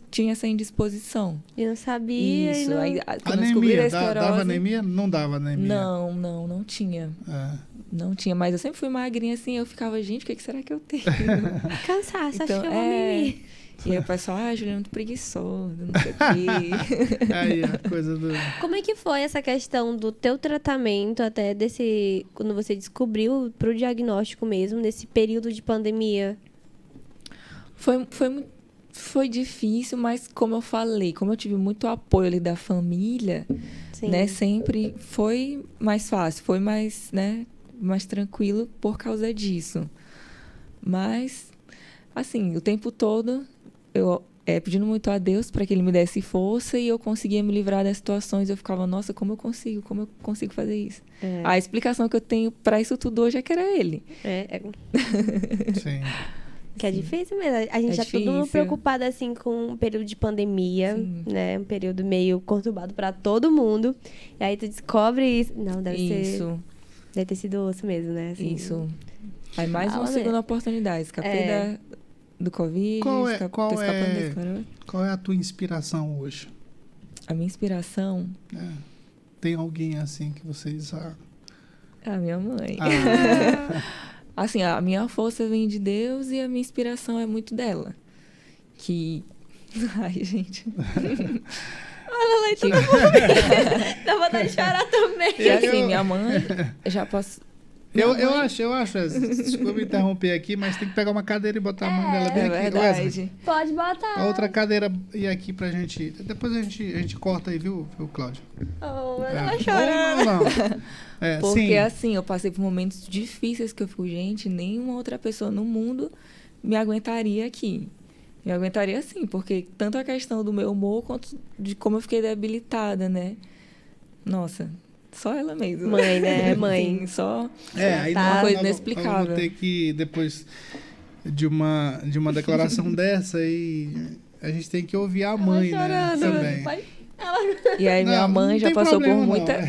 tinha essa indisposição. E não sabia. Isso. Aí, anemia, dava anemia? Não dava anemia? Não tinha. Não tinha, mas eu sempre fui magrinha assim, eu ficava, gente, o que será que eu tenho? Cansaço, então, acho que eu vou mimir. E aí o pessoal, Julia é muito preguiçosa, não sei o quê. Aí, a coisa do... Como é que foi essa questão do teu tratamento até quando você descobriu pro diagnóstico mesmo, nesse período de pandemia? Foi Foi difícil, mas como eu falei, como eu tive muito apoio ali da família, Sim. né, sempre foi mais fácil, foi mais, né, mais tranquilo por causa disso. Mas, assim, o tempo todo eu pedindo muito a Deus para que Ele me desse força e eu conseguia me livrar das situações. Eu ficava, nossa, como eu consigo fazer isso? A explicação que eu tenho para isso tudo hoje é que era Ele. Sim. Que é difícil mesmo. A gente todo mundo preocupado assim com um período de pandemia, né? Um período meio conturbado para todo mundo. E aí tu descobre isso. Não, deve ter sido osso mesmo, né? Assim, isso. Aí mais uma segunda oportunidade. Escapei do Covid. Qual é a tua inspiração hoje? A minha inspiração? Tem alguém assim que vocês... A minha mãe. Assim, a minha força vem de Deus e a minha inspiração é muito dela. Que... Ai, gente... Olha lá, todo mundo... Dá vontade de chorar também. E assim, minha mãe já passou... Eu acho, desculpa me interromper aqui, mas tem que pegar uma cadeira e botar a mão dela bem aqui. Verdade. Wesley, Pode botar. a outra cadeira e aqui pra gente. Depois a gente corta aí, viu Cláudio? Ela chorando. Não. Porque assim, eu passei por momentos difíceis que eu fico, gente, nenhuma outra pessoa no mundo me aguentaria aqui. Me aguentaria assim, porque tanto a questão do meu humor quanto de como eu fiquei debilitada, né? Nossa. Só ela mesmo. Mãe, né? Mãe. Sim, só aí uma coisa inexplicável. Vamos ter que, depois de uma declaração dessa, aí a gente tem que ouvir a mãe, né? Também. E aí minha mãe já passou por muita...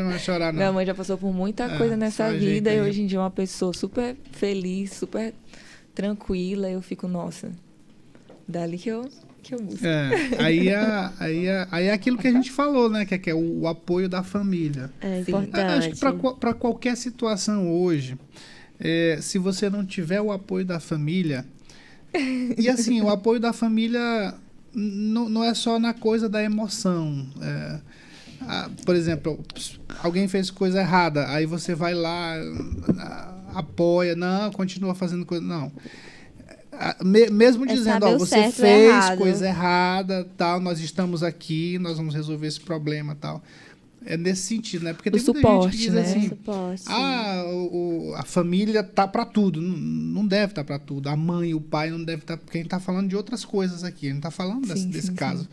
Não chorar, não. Minha mãe já passou por muita coisa nessa vida. E hoje em dia é uma pessoa super feliz, super tranquila. Eu fico, nossa, dali que eu busco. Aí é aquilo que a gente falou, né? Que é o apoio da família. É importante. Acho que para qualquer situação hoje, se você não tiver o apoio da família... E assim, o apoio da família não é só na coisa da emoção. Por exemplo, alguém fez coisa errada, aí você vai lá, apoia, não, continua fazendo coisa... Não. Mesmo dizendo, você fez coisa errada, tal, nós estamos aqui, nós vamos resolver esse problema, tal. É nesse sentido, né? Porque tem muita gente que diz assim, a família tá para tudo. Não deve estar para tudo. A mãe e o pai não devem estar, porque a gente tá falando de outras coisas aqui, a gente tá falando desse caso.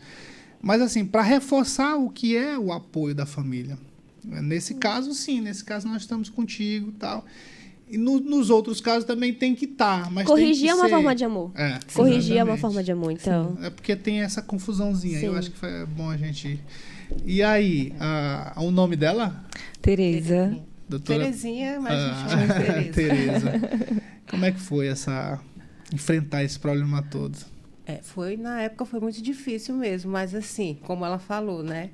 Mas assim, para reforçar o que é o apoio da família. Nesse caso, sim, nesse caso nós estamos contigo, tal. E nos outros casos também tem que estar. Mas corrigir tem que é uma forma de amor. Corrigir é uma forma de amor, então. Sim. É porque tem essa confusãozinha. Eu acho que é bom a gente... E aí, o nome dela? Tereza. Doutora... Terezinha, mas a gente chama de Tereza. Como é que foi enfrentar esse problema todo? Na época foi muito difícil mesmo, mas assim, como ela falou, né?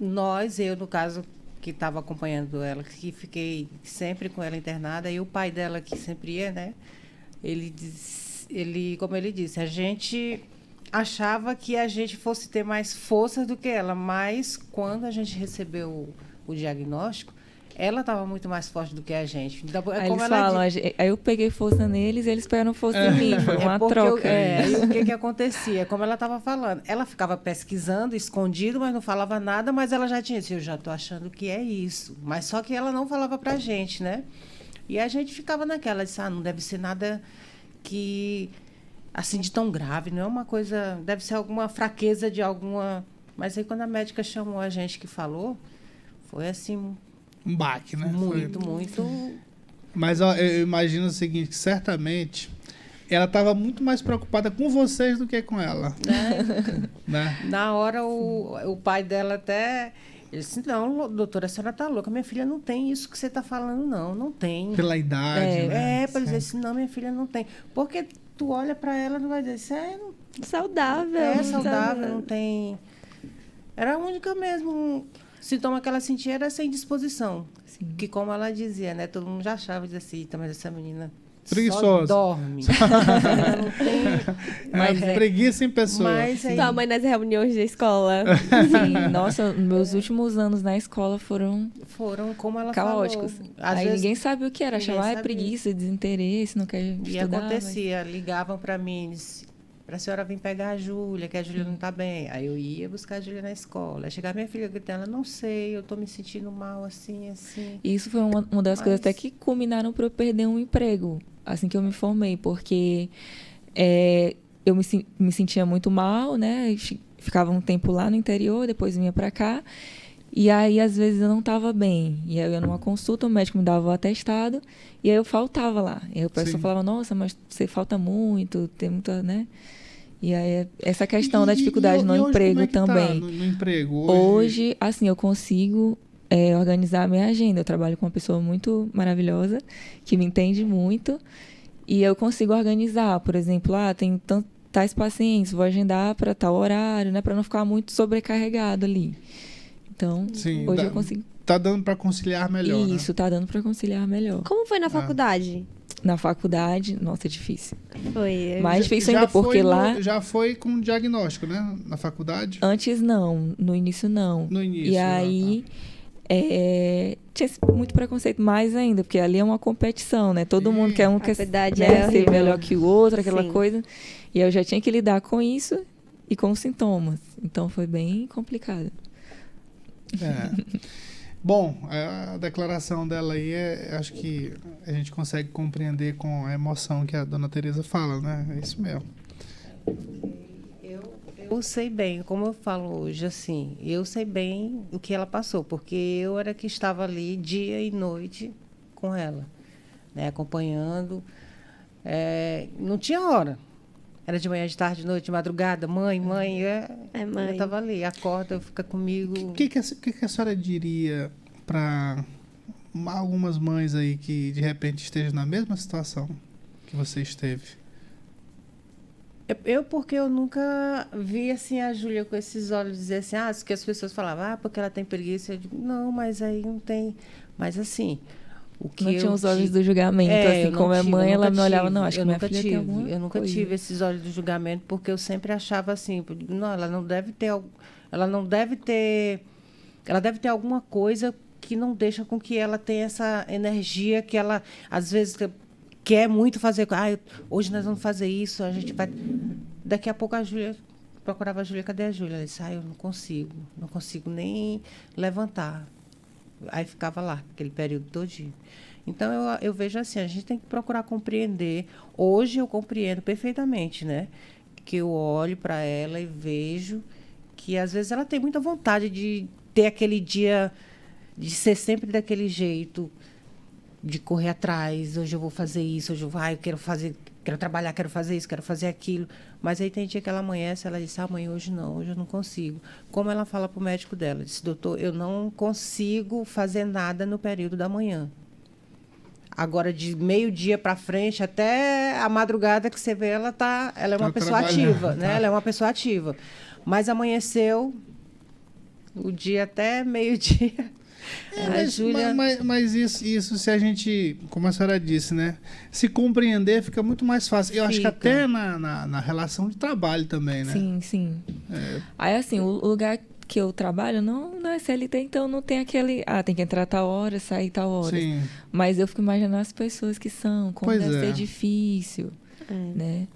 Eu, no caso... que estava acompanhando ela, que fiquei sempre com ela internada, e o pai dela, que sempre ia, né? Como ele disse, a gente achava que a gente fosse ter mais força do que ela, mas quando a gente recebeu o diagnóstico, ela estava muito mais forte do que a gente. Então, aí eles falam, aí eu peguei força neles e eles pegaram força em mim. Foi uma troca. Aí o que acontecia? Como ela estava falando, ela ficava pesquisando, escondido, mas não falava nada, mas ela já tinha dito, eu já estou achando que é isso. Mas só que ela não falava pra gente, né? E a gente ficava naquela, disse, não deve ser nada que, assim, de tão grave, não é uma coisa, deve ser alguma fraqueza de alguma... Mas aí quando a médica chamou a gente que falou, foi assim... Um baque, né? Muito. Mas eu imagino o seguinte, que certamente ela estava muito mais preocupada com vocês do que com ela. Né? Na hora, o pai dela até... Ele disse, não, doutora, a senhora está louca. Minha filha não tem isso que você está falando, não tem. Pela idade, né? Para dizer assim, não, minha filha não tem. Porque tu olha para ela e não vai dizer, isso é... Saudável. É saudável, não tem... Era a única mesmo... sintoma que ela sentia era sem disposição. Sim. Que, como ela dizia, né? Todo mundo já achava, dizia assim, mas essa menina Preguiçosa. Só dorme. Ela não tem... Mas preguiça em pessoa. Mas aí... Tua mãe nas reuniões da escola. Sim, nossa, meus últimos anos na escola foram como ela caóticos. falou. Aí ninguém sabia o que era, achava sabia. preguiça, desinteresse, não quer estudar. E acontecia, ligavam para mim, para a senhora vir pegar a Júlia, que a Júlia não está bem. Aí eu ia buscar a Júlia na escola. Aí chegava minha filha gritando, ela, não sei, eu estou me sentindo mal, assim. E isso foi uma das coisas até que culminaram para eu perder um emprego, assim que eu me formei, porque eu me sentia muito mal, né? Ficava um tempo lá no interior, depois vinha para cá. E aí, às vezes, eu não estava bem. E aí, eu ia numa consulta, o médico me dava o atestado, e aí eu faltava lá. E aí, o pessoal falava, nossa, mas você falta muito, tem muita, né? E aí, essa questão da dificuldade no emprego também. Tá no emprego? Hoje, assim, eu consigo organizar a minha agenda. Eu trabalho com uma pessoa muito maravilhosa, que me entende muito, e eu consigo organizar. Por exemplo, tem tais pacientes, vou agendar para tal horário, né? Para não ficar muito sobrecarregado ali. Então, sim, hoje eu consigo... Tá dando para conciliar melhor, Isso, tá dando para conciliar melhor. Como foi na faculdade? Na faculdade, nossa, é difícil. Foi. Mais difícil ainda, porque lá... Já foi com diagnóstico, né? Na faculdade? Antes não, no início não. No início. E aí, tinha muito preconceito, mais ainda, porque ali é uma competição, né? Todo mundo quer ser melhor que o outro, aquela coisa. E eu já tinha que lidar com isso e com os sintomas. Então, foi bem complicado. Bom, a declaração dela aí acho que a gente consegue compreender com a emoção que a dona Tereza fala, né? É isso mesmo. Eu sei bem, como eu falo hoje, assim, eu sei bem o que ela passou, porque eu era que estava ali dia e noite com ela, né? Acompanhando. Não tinha hora. Era de manhã, de tarde, de noite, de madrugada. Mãe. Mãe. Eu estava ali, acorda, fica comigo. O que a senhora diria para algumas mães aí que, de repente, estejam na mesma situação que você esteve? Porque eu nunca vi, assim, a Júlia com esses olhos dizer assim, que as pessoas falavam, porque ela tem preguiça. Eu digo, não, mas aí não tem... Mas, assim... Não tinha os olhos do julgamento, assim, como é mãe, ela me olhava, não, acho que minha filha tem alguma coisa. Eu nunca tive esses olhos do julgamento, porque eu sempre achava assim, não, ela deve ter alguma coisa que não deixa com que ela tenha essa energia que ela, às vezes, quer muito fazer. Hoje nós vamos fazer isso, a gente vai... Daqui a pouco a Júlia, procurava a Júlia, cadê a Júlia? Ela disse, eu não consigo nem levantar. Aí ficava lá, aquele período todinho. Então, eu vejo assim, a gente tem que procurar compreender. Hoje eu compreendo perfeitamente, né? Que eu olho para ela e vejo que, às vezes, ela tem muita vontade de ter aquele dia, de ser sempre daquele jeito, de correr atrás. Hoje eu vou fazer isso, hoje eu quero trabalhar, quero fazer isso, quero fazer aquilo. Mas aí tem dia que ela amanhece, ela diz, mãe, hoje eu não consigo. Como ela fala para o médico dela, disse, doutor, eu não consigo fazer nada no período da manhã. Agora, de meio-dia para frente, até a madrugada que você vê, ela é uma pessoa ativa, né? Ela é uma pessoa ativa. Mas amanheceu o dia até meio-dia. Mas isso, se a gente, como a senhora disse, né? Se compreender, fica muito mais fácil. Eu acho que até na relação de trabalho também, né? Sim. Aí, assim, o lugar que eu trabalho não é CLT, então não tem aquele... tem que entrar tal hora, sair tal hora. Sim. Mas eu fico imaginando as pessoas que são, como deve ser difícil, né?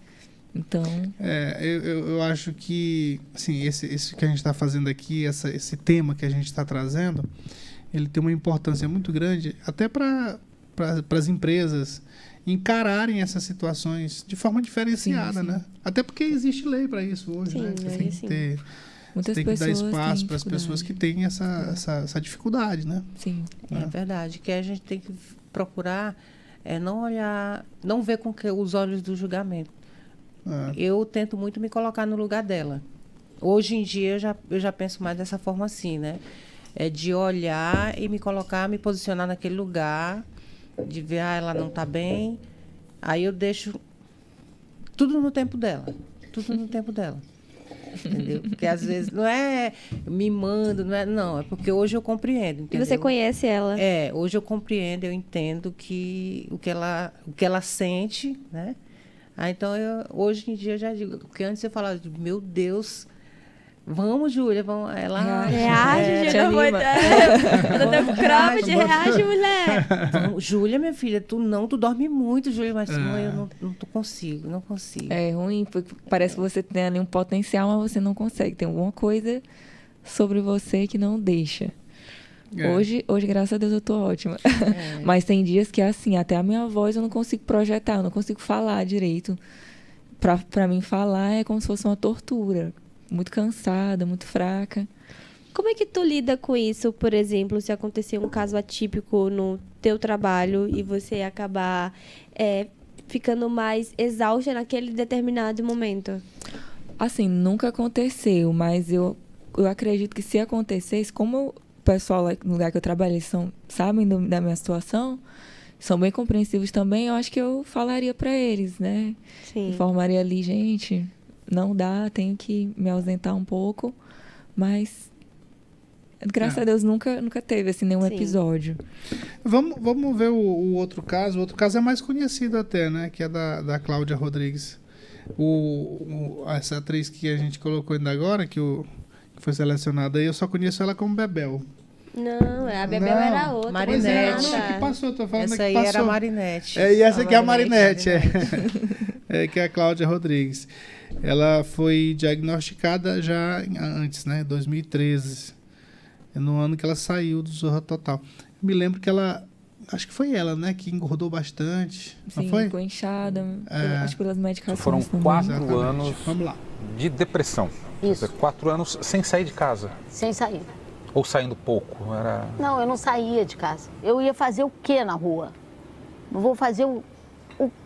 Então... Eu acho que, assim, esse que a gente está fazendo aqui, esse tema que a gente está trazendo, ele tem uma importância muito grande até para as empresas encararem essas situações de forma diferenciada, né? Até porque existe lei para isso hoje, né? Você tem que ter... Muitas tem que dar pessoas espaço para as pessoas que têm essa dificuldade, né? Sim. É verdade. Que a gente tem que procurar não olhar, não ver com os olhos do julgamento. Eu tento muito me colocar no lugar dela. Hoje em dia eu já penso mais dessa forma assim, né? De olhar e me colocar, me posicionar naquele lugar, de ver, ela não está bem. Aí eu deixo tudo no tempo dela. Tudo no tempo dela. entendeu? Porque às vezes não é mimando, não, é porque hoje eu compreendo, entendeu? E você conhece ela. Hoje eu compreendo, eu entendo que o que ela sente, né? Então, hoje em dia eu já digo, porque antes eu falava, meu Deus, vamos, Júlia, vamos. Ela reage, Júlia. Reage, mulher. Júlia, minha filha, tu dorme muito, Júlia, mas mãe, eu não consigo. É ruim, porque parece que você tem ali um potencial, mas você não consegue. Tem alguma coisa sobre você que não deixa. Hoje, graças a Deus, eu tô ótima. Mas tem dias que é assim, até a minha voz eu não consigo projetar, eu não consigo falar direito. Pra mim, falar é como se fosse uma tortura. Muito cansada, muito fraca. Como é que tu lida com isso, por exemplo, se acontecer um caso atípico no teu trabalho e você acabar ficando mais exausta naquele determinado momento? Assim, nunca aconteceu, mas eu acredito que se acontecesse, como o pessoal lá no lugar que eu trabalho, eles sabem da minha situação, são bem compreensivos também, eu acho que eu falaria para eles, né? Sim. Informaria ali, gente, não dá, tenho que me ausentar um pouco, mas graças a Deus nunca teve assim, nenhum episódio. Vamos ver o outro caso. O outro caso é mais conhecido até, né? Que é da Cláudia Rodrigues. Essa atriz que a gente colocou ainda agora, que foi selecionada aí, eu só conheço ela como Bebel. Não, a Bebel era outra. Marinette. Que passou, tô falando essa aí passou. era a Marinette. E essa aqui é a Marinette. Que é a Cláudia Rodrigues. Ela foi diagnosticada já antes, né? 2013. No ano que ela saiu do Zorra Total. Eu me lembro que ela... Acho que foi ela, né? Que engordou bastante. Sim, não foi? Ficou inchada. Acho que pelas medicações. Foram 4 anos Vamos lá. de depressão. Isso. 4 anos sem sair de casa. Sem sair. Ou saindo pouco? Não, eu não saía de casa. Eu ia fazer o quê na rua? Não vou fazer o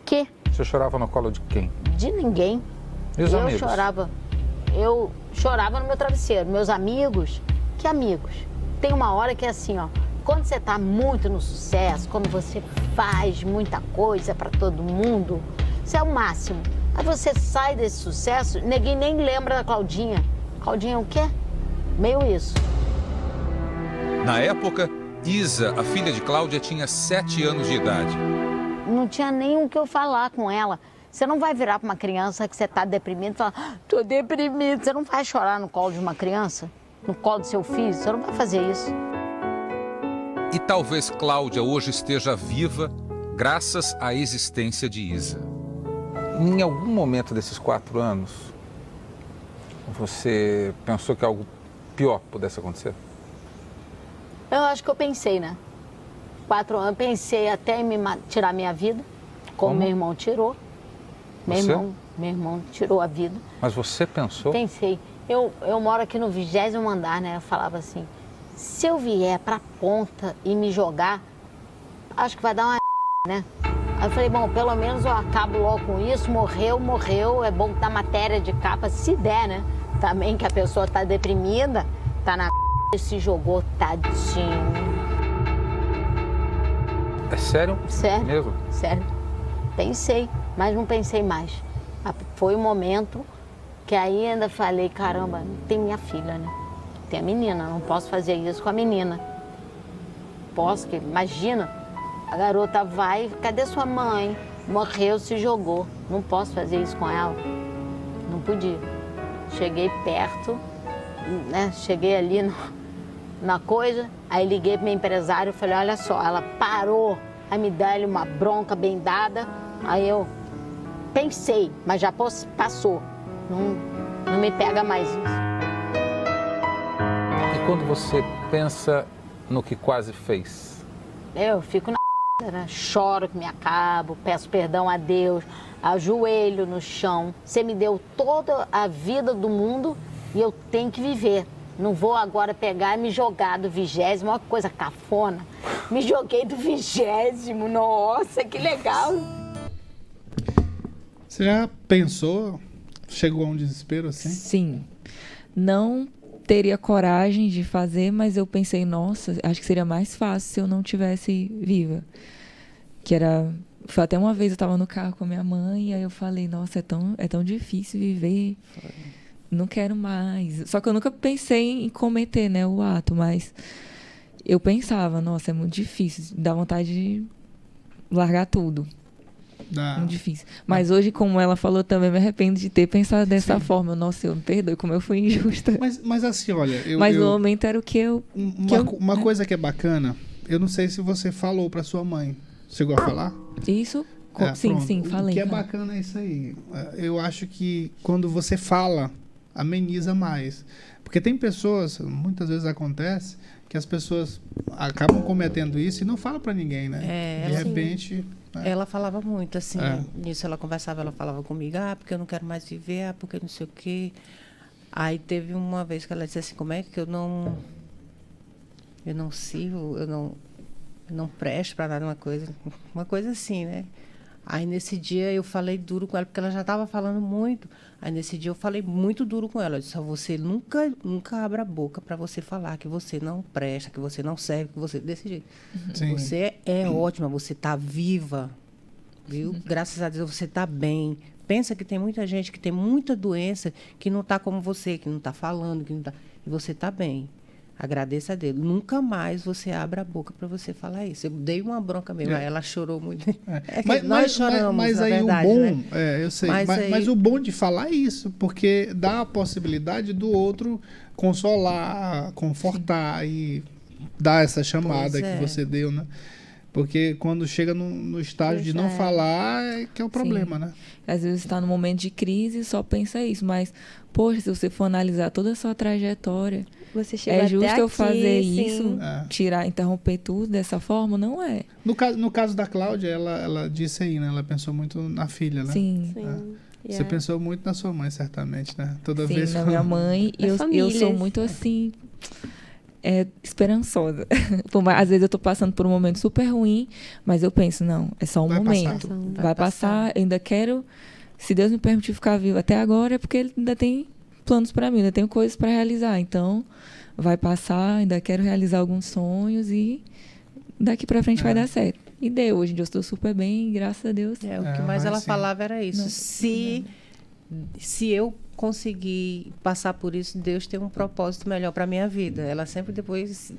quê? Você chorava no colo de quem? De ninguém. E os amigos? Eu chorava no meu travesseiro. Meus amigos, que amigos? Tem uma hora que é assim, ó. Quando você tá muito no sucesso, quando você faz muita coisa pra todo mundo, isso é o máximo. Aí você sai desse sucesso, ninguém nem lembra da Claudinha. Claudinha é o quê? Meio isso. Na época, Isa, a filha de Cláudia, tinha 7 anos de idade. Não tinha nem o que eu falar com ela. Você não vai virar para uma criança que você está deprimido e falar, tô deprimido. Você não vai chorar no colo de uma criança? No colo do seu filho? Você não vai fazer isso. E talvez Cláudia hoje esteja viva graças à existência de Isa. Em algum momento desses 4 anos, você pensou que algo pior pudesse acontecer? Eu acho que eu pensei, né? 4 anos, pensei até em tirar minha vida, como meu irmão tirou. Meu irmão tirou a vida. Mas você pensou? Pensei. Eu moro aqui no 20º andar, né? Eu falava assim, se eu vier pra ponta e me jogar, acho que vai dar uma né? Aí eu falei, bom, pelo menos eu acabo logo com isso, morreu, é bom dar matéria de capa, se der, né? Também que a pessoa tá deprimida, tá na e se jogou, tadinho. É sério? Sério. Mesmo? Sério. Pensei, mas não pensei mais. Foi um momento que aí ainda falei, caramba, tem minha filha, né? Tem a menina, não posso fazer isso com a menina. Posso, que imagina, a garota vai, cadê sua mãe? Morreu, se jogou. Não posso fazer isso com ela. Não podia. Cheguei perto, né? Cheguei ali na coisa, aí liguei pro meu empresário e falei, olha só, ela parou, aí me dá ele uma bronca bem dada, aí eu pensei, mas já passou, não me pega mais isso. E quando você pensa no que quase fez? Eu fico né? Choro que me acabo, peço perdão a Deus, ajoelho no chão, você me deu toda a vida do mundo e eu tenho que viver. Não vou agora pegar e me jogar do 20º, uma coisa cafona. Me joguei do 20º, nossa, que legal. Você já pensou, chegou a um desespero assim? Sim. Não teria coragem de fazer, mas eu pensei, nossa, acho que seria mais fácil se eu não tivesse viva. Foi até uma vez eu estava no carro com a minha mãe, e aí eu falei, nossa, é tão difícil viver. não quero mais. Só que eu nunca pensei em cometer, né, o ato, mas eu pensava, nossa, é muito difícil, dá vontade de largar tudo. Muito difícil. Mas hoje, como ela falou, também me arrependo de ter pensado dessa forma. Nossa, eu me perdoe, como eu fui injusta. Mas assim, olha... Mas no momento era o que eu... Uma coisa que é bacana, eu não sei se você falou pra sua mãe. Chegou a falar? Isso? Sim, falei. O que é bacana é isso aí. Eu acho que quando você fala, ameniza mais. Porque tem pessoas, muitas vezes acontece, que as pessoas acabam cometendo isso e não falam pra ninguém, né? De repente... Ela falava muito, assim, nisso ela conversava, ela falava comigo, porque eu não quero mais viver, porque não sei o quê. Aí teve uma vez que ela disse assim, como é que eu não sirvo, eu não presto para nada, uma coisa assim, né? Aí nesse dia eu falei duro com ela, porque ela já estava falando muito. Aí nesse dia eu falei muito duro com ela. Eu disse, você nunca abra a boca para você falar que você não presta, que você não serve, que você... Desse jeito. Sim. Você é ótima, você está viva, viu? Graças a Deus você está bem. Pensa que tem muita gente que tem muita doença que não está como você, que não está falando, que não tá... E você está bem. Agradeça a Deus. Nunca mais você abra a boca para você falar isso. Eu dei uma bronca mesmo. Ela chorou muito. Nós choramos, mas na aí verdade, o bom, né? Eu sei. Mas o bom de falar é isso, porque dá a possibilidade do outro consolar, confortar e dar essa chamada que você deu, né? Porque quando chega no estágio de não falar, é que é o problema, né? Às vezes está no momento de crise e só pensa isso, mas, poxa, se você for analisar toda a sua trajetória, é justo eu fazer isso, interromper tudo dessa forma? Não é. No caso da Cláudia, ela disse aí, né? Ela pensou muito na filha, né? Sim. Você pensou muito na sua mãe, certamente, né? Toda Sim, vez na minha mãe. E eu sou muito assim... esperançosa. Às vezes eu tô passando por um momento super ruim, mas eu penso, não, é só um momento. Vai passar. Eu ainda quero, se Deus me permitir ficar vivo até agora, é porque Ele ainda tem planos para mim, ainda tenho coisas para realizar. Então, vai passar, ainda quero realizar alguns sonhos e daqui para frente vai dar certo. E deu. Hoje em dia eu estou super bem, graças a Deus. O que mais ela falava era isso. Se eu conseguir passar por isso, Deus tem um propósito melhor para minha vida. Ela sempre depois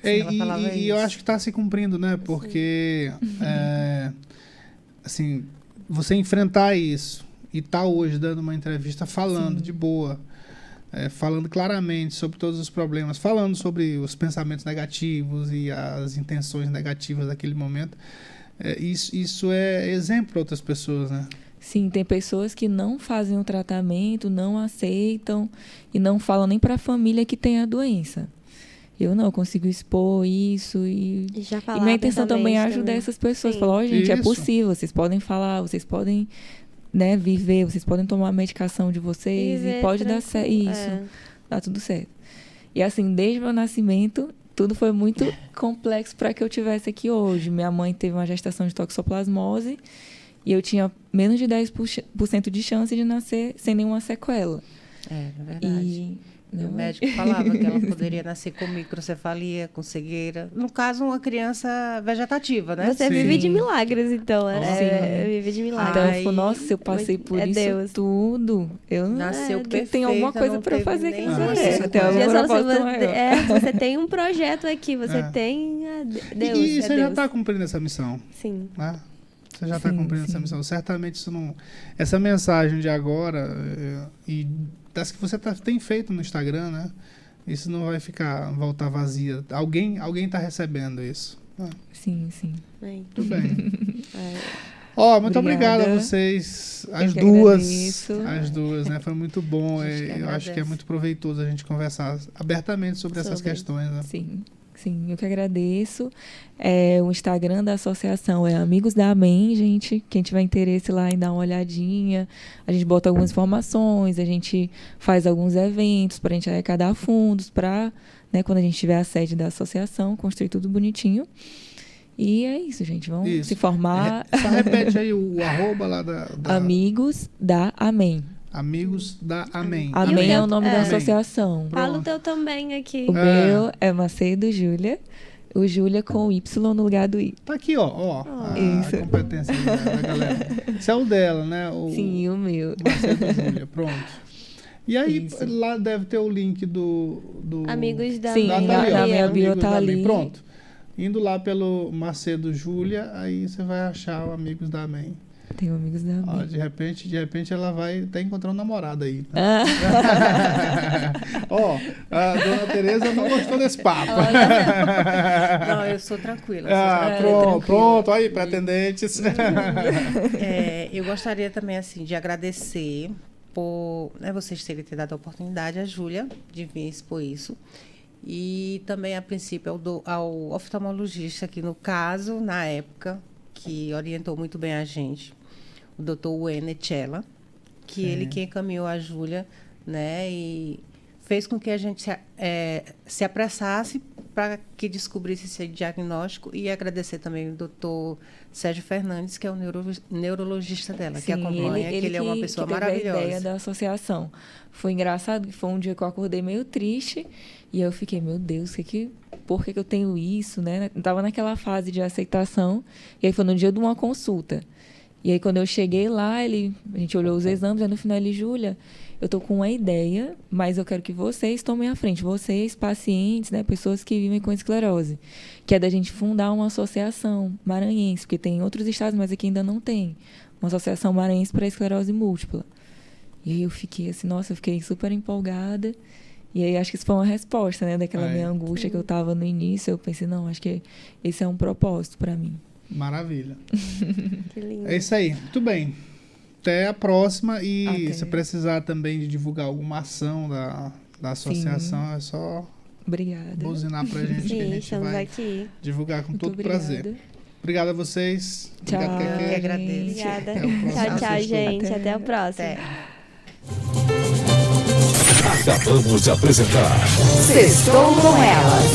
ela falava isso. E eu acho que está se cumprindo, né? Porque assim, você enfrentar isso e tá hoje dando uma entrevista falando de boa, falando claramente sobre todos os problemas, falando sobre os pensamentos negativos e as intenções negativas daquele momento, isso é exemplo para outras pessoas, né? Sim, tem pessoas que não fazem o tratamento, não aceitam e não falam nem para a família que tem a doença. Eu não consigo expor isso e minha intenção também é ajudar essas pessoas. Falar, gente, é possível, vocês podem falar, vocês podem, né, viver, vocês podem tomar a medicação de vocês e pode dar certo. Isso, dá tudo certo. E assim, desde o meu nascimento, tudo foi muito complexo para que eu estivesse aqui hoje. Minha mãe teve uma gestação de toxoplasmose e eu tinha menos de 10% de chance de nascer sem nenhuma sequela. É verdade. O médico falava que ela poderia nascer com microcefalia, com cegueira. No caso, uma criança vegetativa, né? Você vive de milagres, então. Vive de milagres. Então, nossa, eu passei por isso tudo. Eu nasceu perfeita, tem alguma coisa para fazer aqui nessa Você tem um projeto aqui, você tem Deus. E você já está cumprindo essa missão. Sim. Né? Você já está cumprindo essa missão. Certamente isso não... Essa mensagem de agora e das que você tem feito no Instagram, né? Isso não vai voltar vazia. Alguém está recebendo isso. Sim. Tudo bem. Muito obrigado a vocês. As duas, né? Foi muito bom. Eu acho que é muito proveitoso a gente conversar abertamente sobre essas questões, né? Sim, eu que agradeço. O Instagram da associação é Amigos da Amém, gente. Quem tiver interesse lá em dar uma olhadinha, a gente bota algumas informações, a gente faz alguns eventos para a gente arrecadar fundos para, né, quando a gente tiver a sede da associação, construir tudo bonitinho. E é isso, gente. Vamos se formar. Só repete aí o @ lá da... Amigos da Amém. Amigos da Amém. Amém é o nome da associação. Fala o teu também aqui. O meu é Macedo Júlia. O Júlia com Y no lugar do I. Tá aqui, ó. A competência da galera. Esse é o dela, né? Sim, o meu. Macedo Júlia, pronto. E aí, lá deve ter o link do Amigos da Sim, na minha bio tá ali. Pronto. Indo lá pelo Macedo Júlia, aí você vai achar o Amigos da Amém. Tem Amigos da Amém. Ó, de repente ela vai até encontrar um namorado aí. Ó, a dona Tereza não gostou desse papo. Não, eu sou tranquila. Pronto, aí, pretendentes. Eu gostaria também, assim, de agradecer por vocês terem dado a oportunidade à Júlia de vir expor isso. E também, a princípio, ao oftalmologista, que no caso, na época, que orientou muito bem a gente, o Dr. Wene Chella, que ele que encaminhou a Júlia, né, e fez com que a gente se apressasse para que descobrisse esse diagnóstico, e agradecer também o Dr. Sérgio Fernandes, que é o neurologista dela, que acompanha, que ele é uma pessoa maravilhosa. A ideia da associação. Foi engraçado, que foi um dia que eu acordei meio triste, e eu fiquei, meu Deus, por que eu tenho isso, né? Eu tava naquela fase de aceitação, e aí foi no dia de uma consulta. E aí, quando eu cheguei lá, a gente olhou os exames, e no final ele, Júlia, eu tô com uma ideia, mas eu quero que vocês tomem a frente. Vocês, pacientes, né, pessoas que vivem com esclerose. Que é da gente fundar uma associação maranhense, porque tem em outros estados, mas aqui ainda não tem. Uma associação maranhense para esclerose múltipla. E aí eu fiquei assim, nossa, eu fiquei super empolgada. E aí acho que isso foi uma resposta, né, daquela minha angústia que eu tava no início. Eu pensei, não, acho que esse é um propósito para mim. Maravilha. Que lindo. É isso aí. Muito bem. Até a próxima. E se precisar também de divulgar alguma ação da associação, é só buzinar pra gente. Sim, que a gente estamos vai aqui. divulgar com todo prazer. Obrigado a vocês. Tchau. Obrigado, Eu que agradeço. Obrigada. Tchau, gente. Até o próximo. Acabamos de apresentar Sextou com Elas.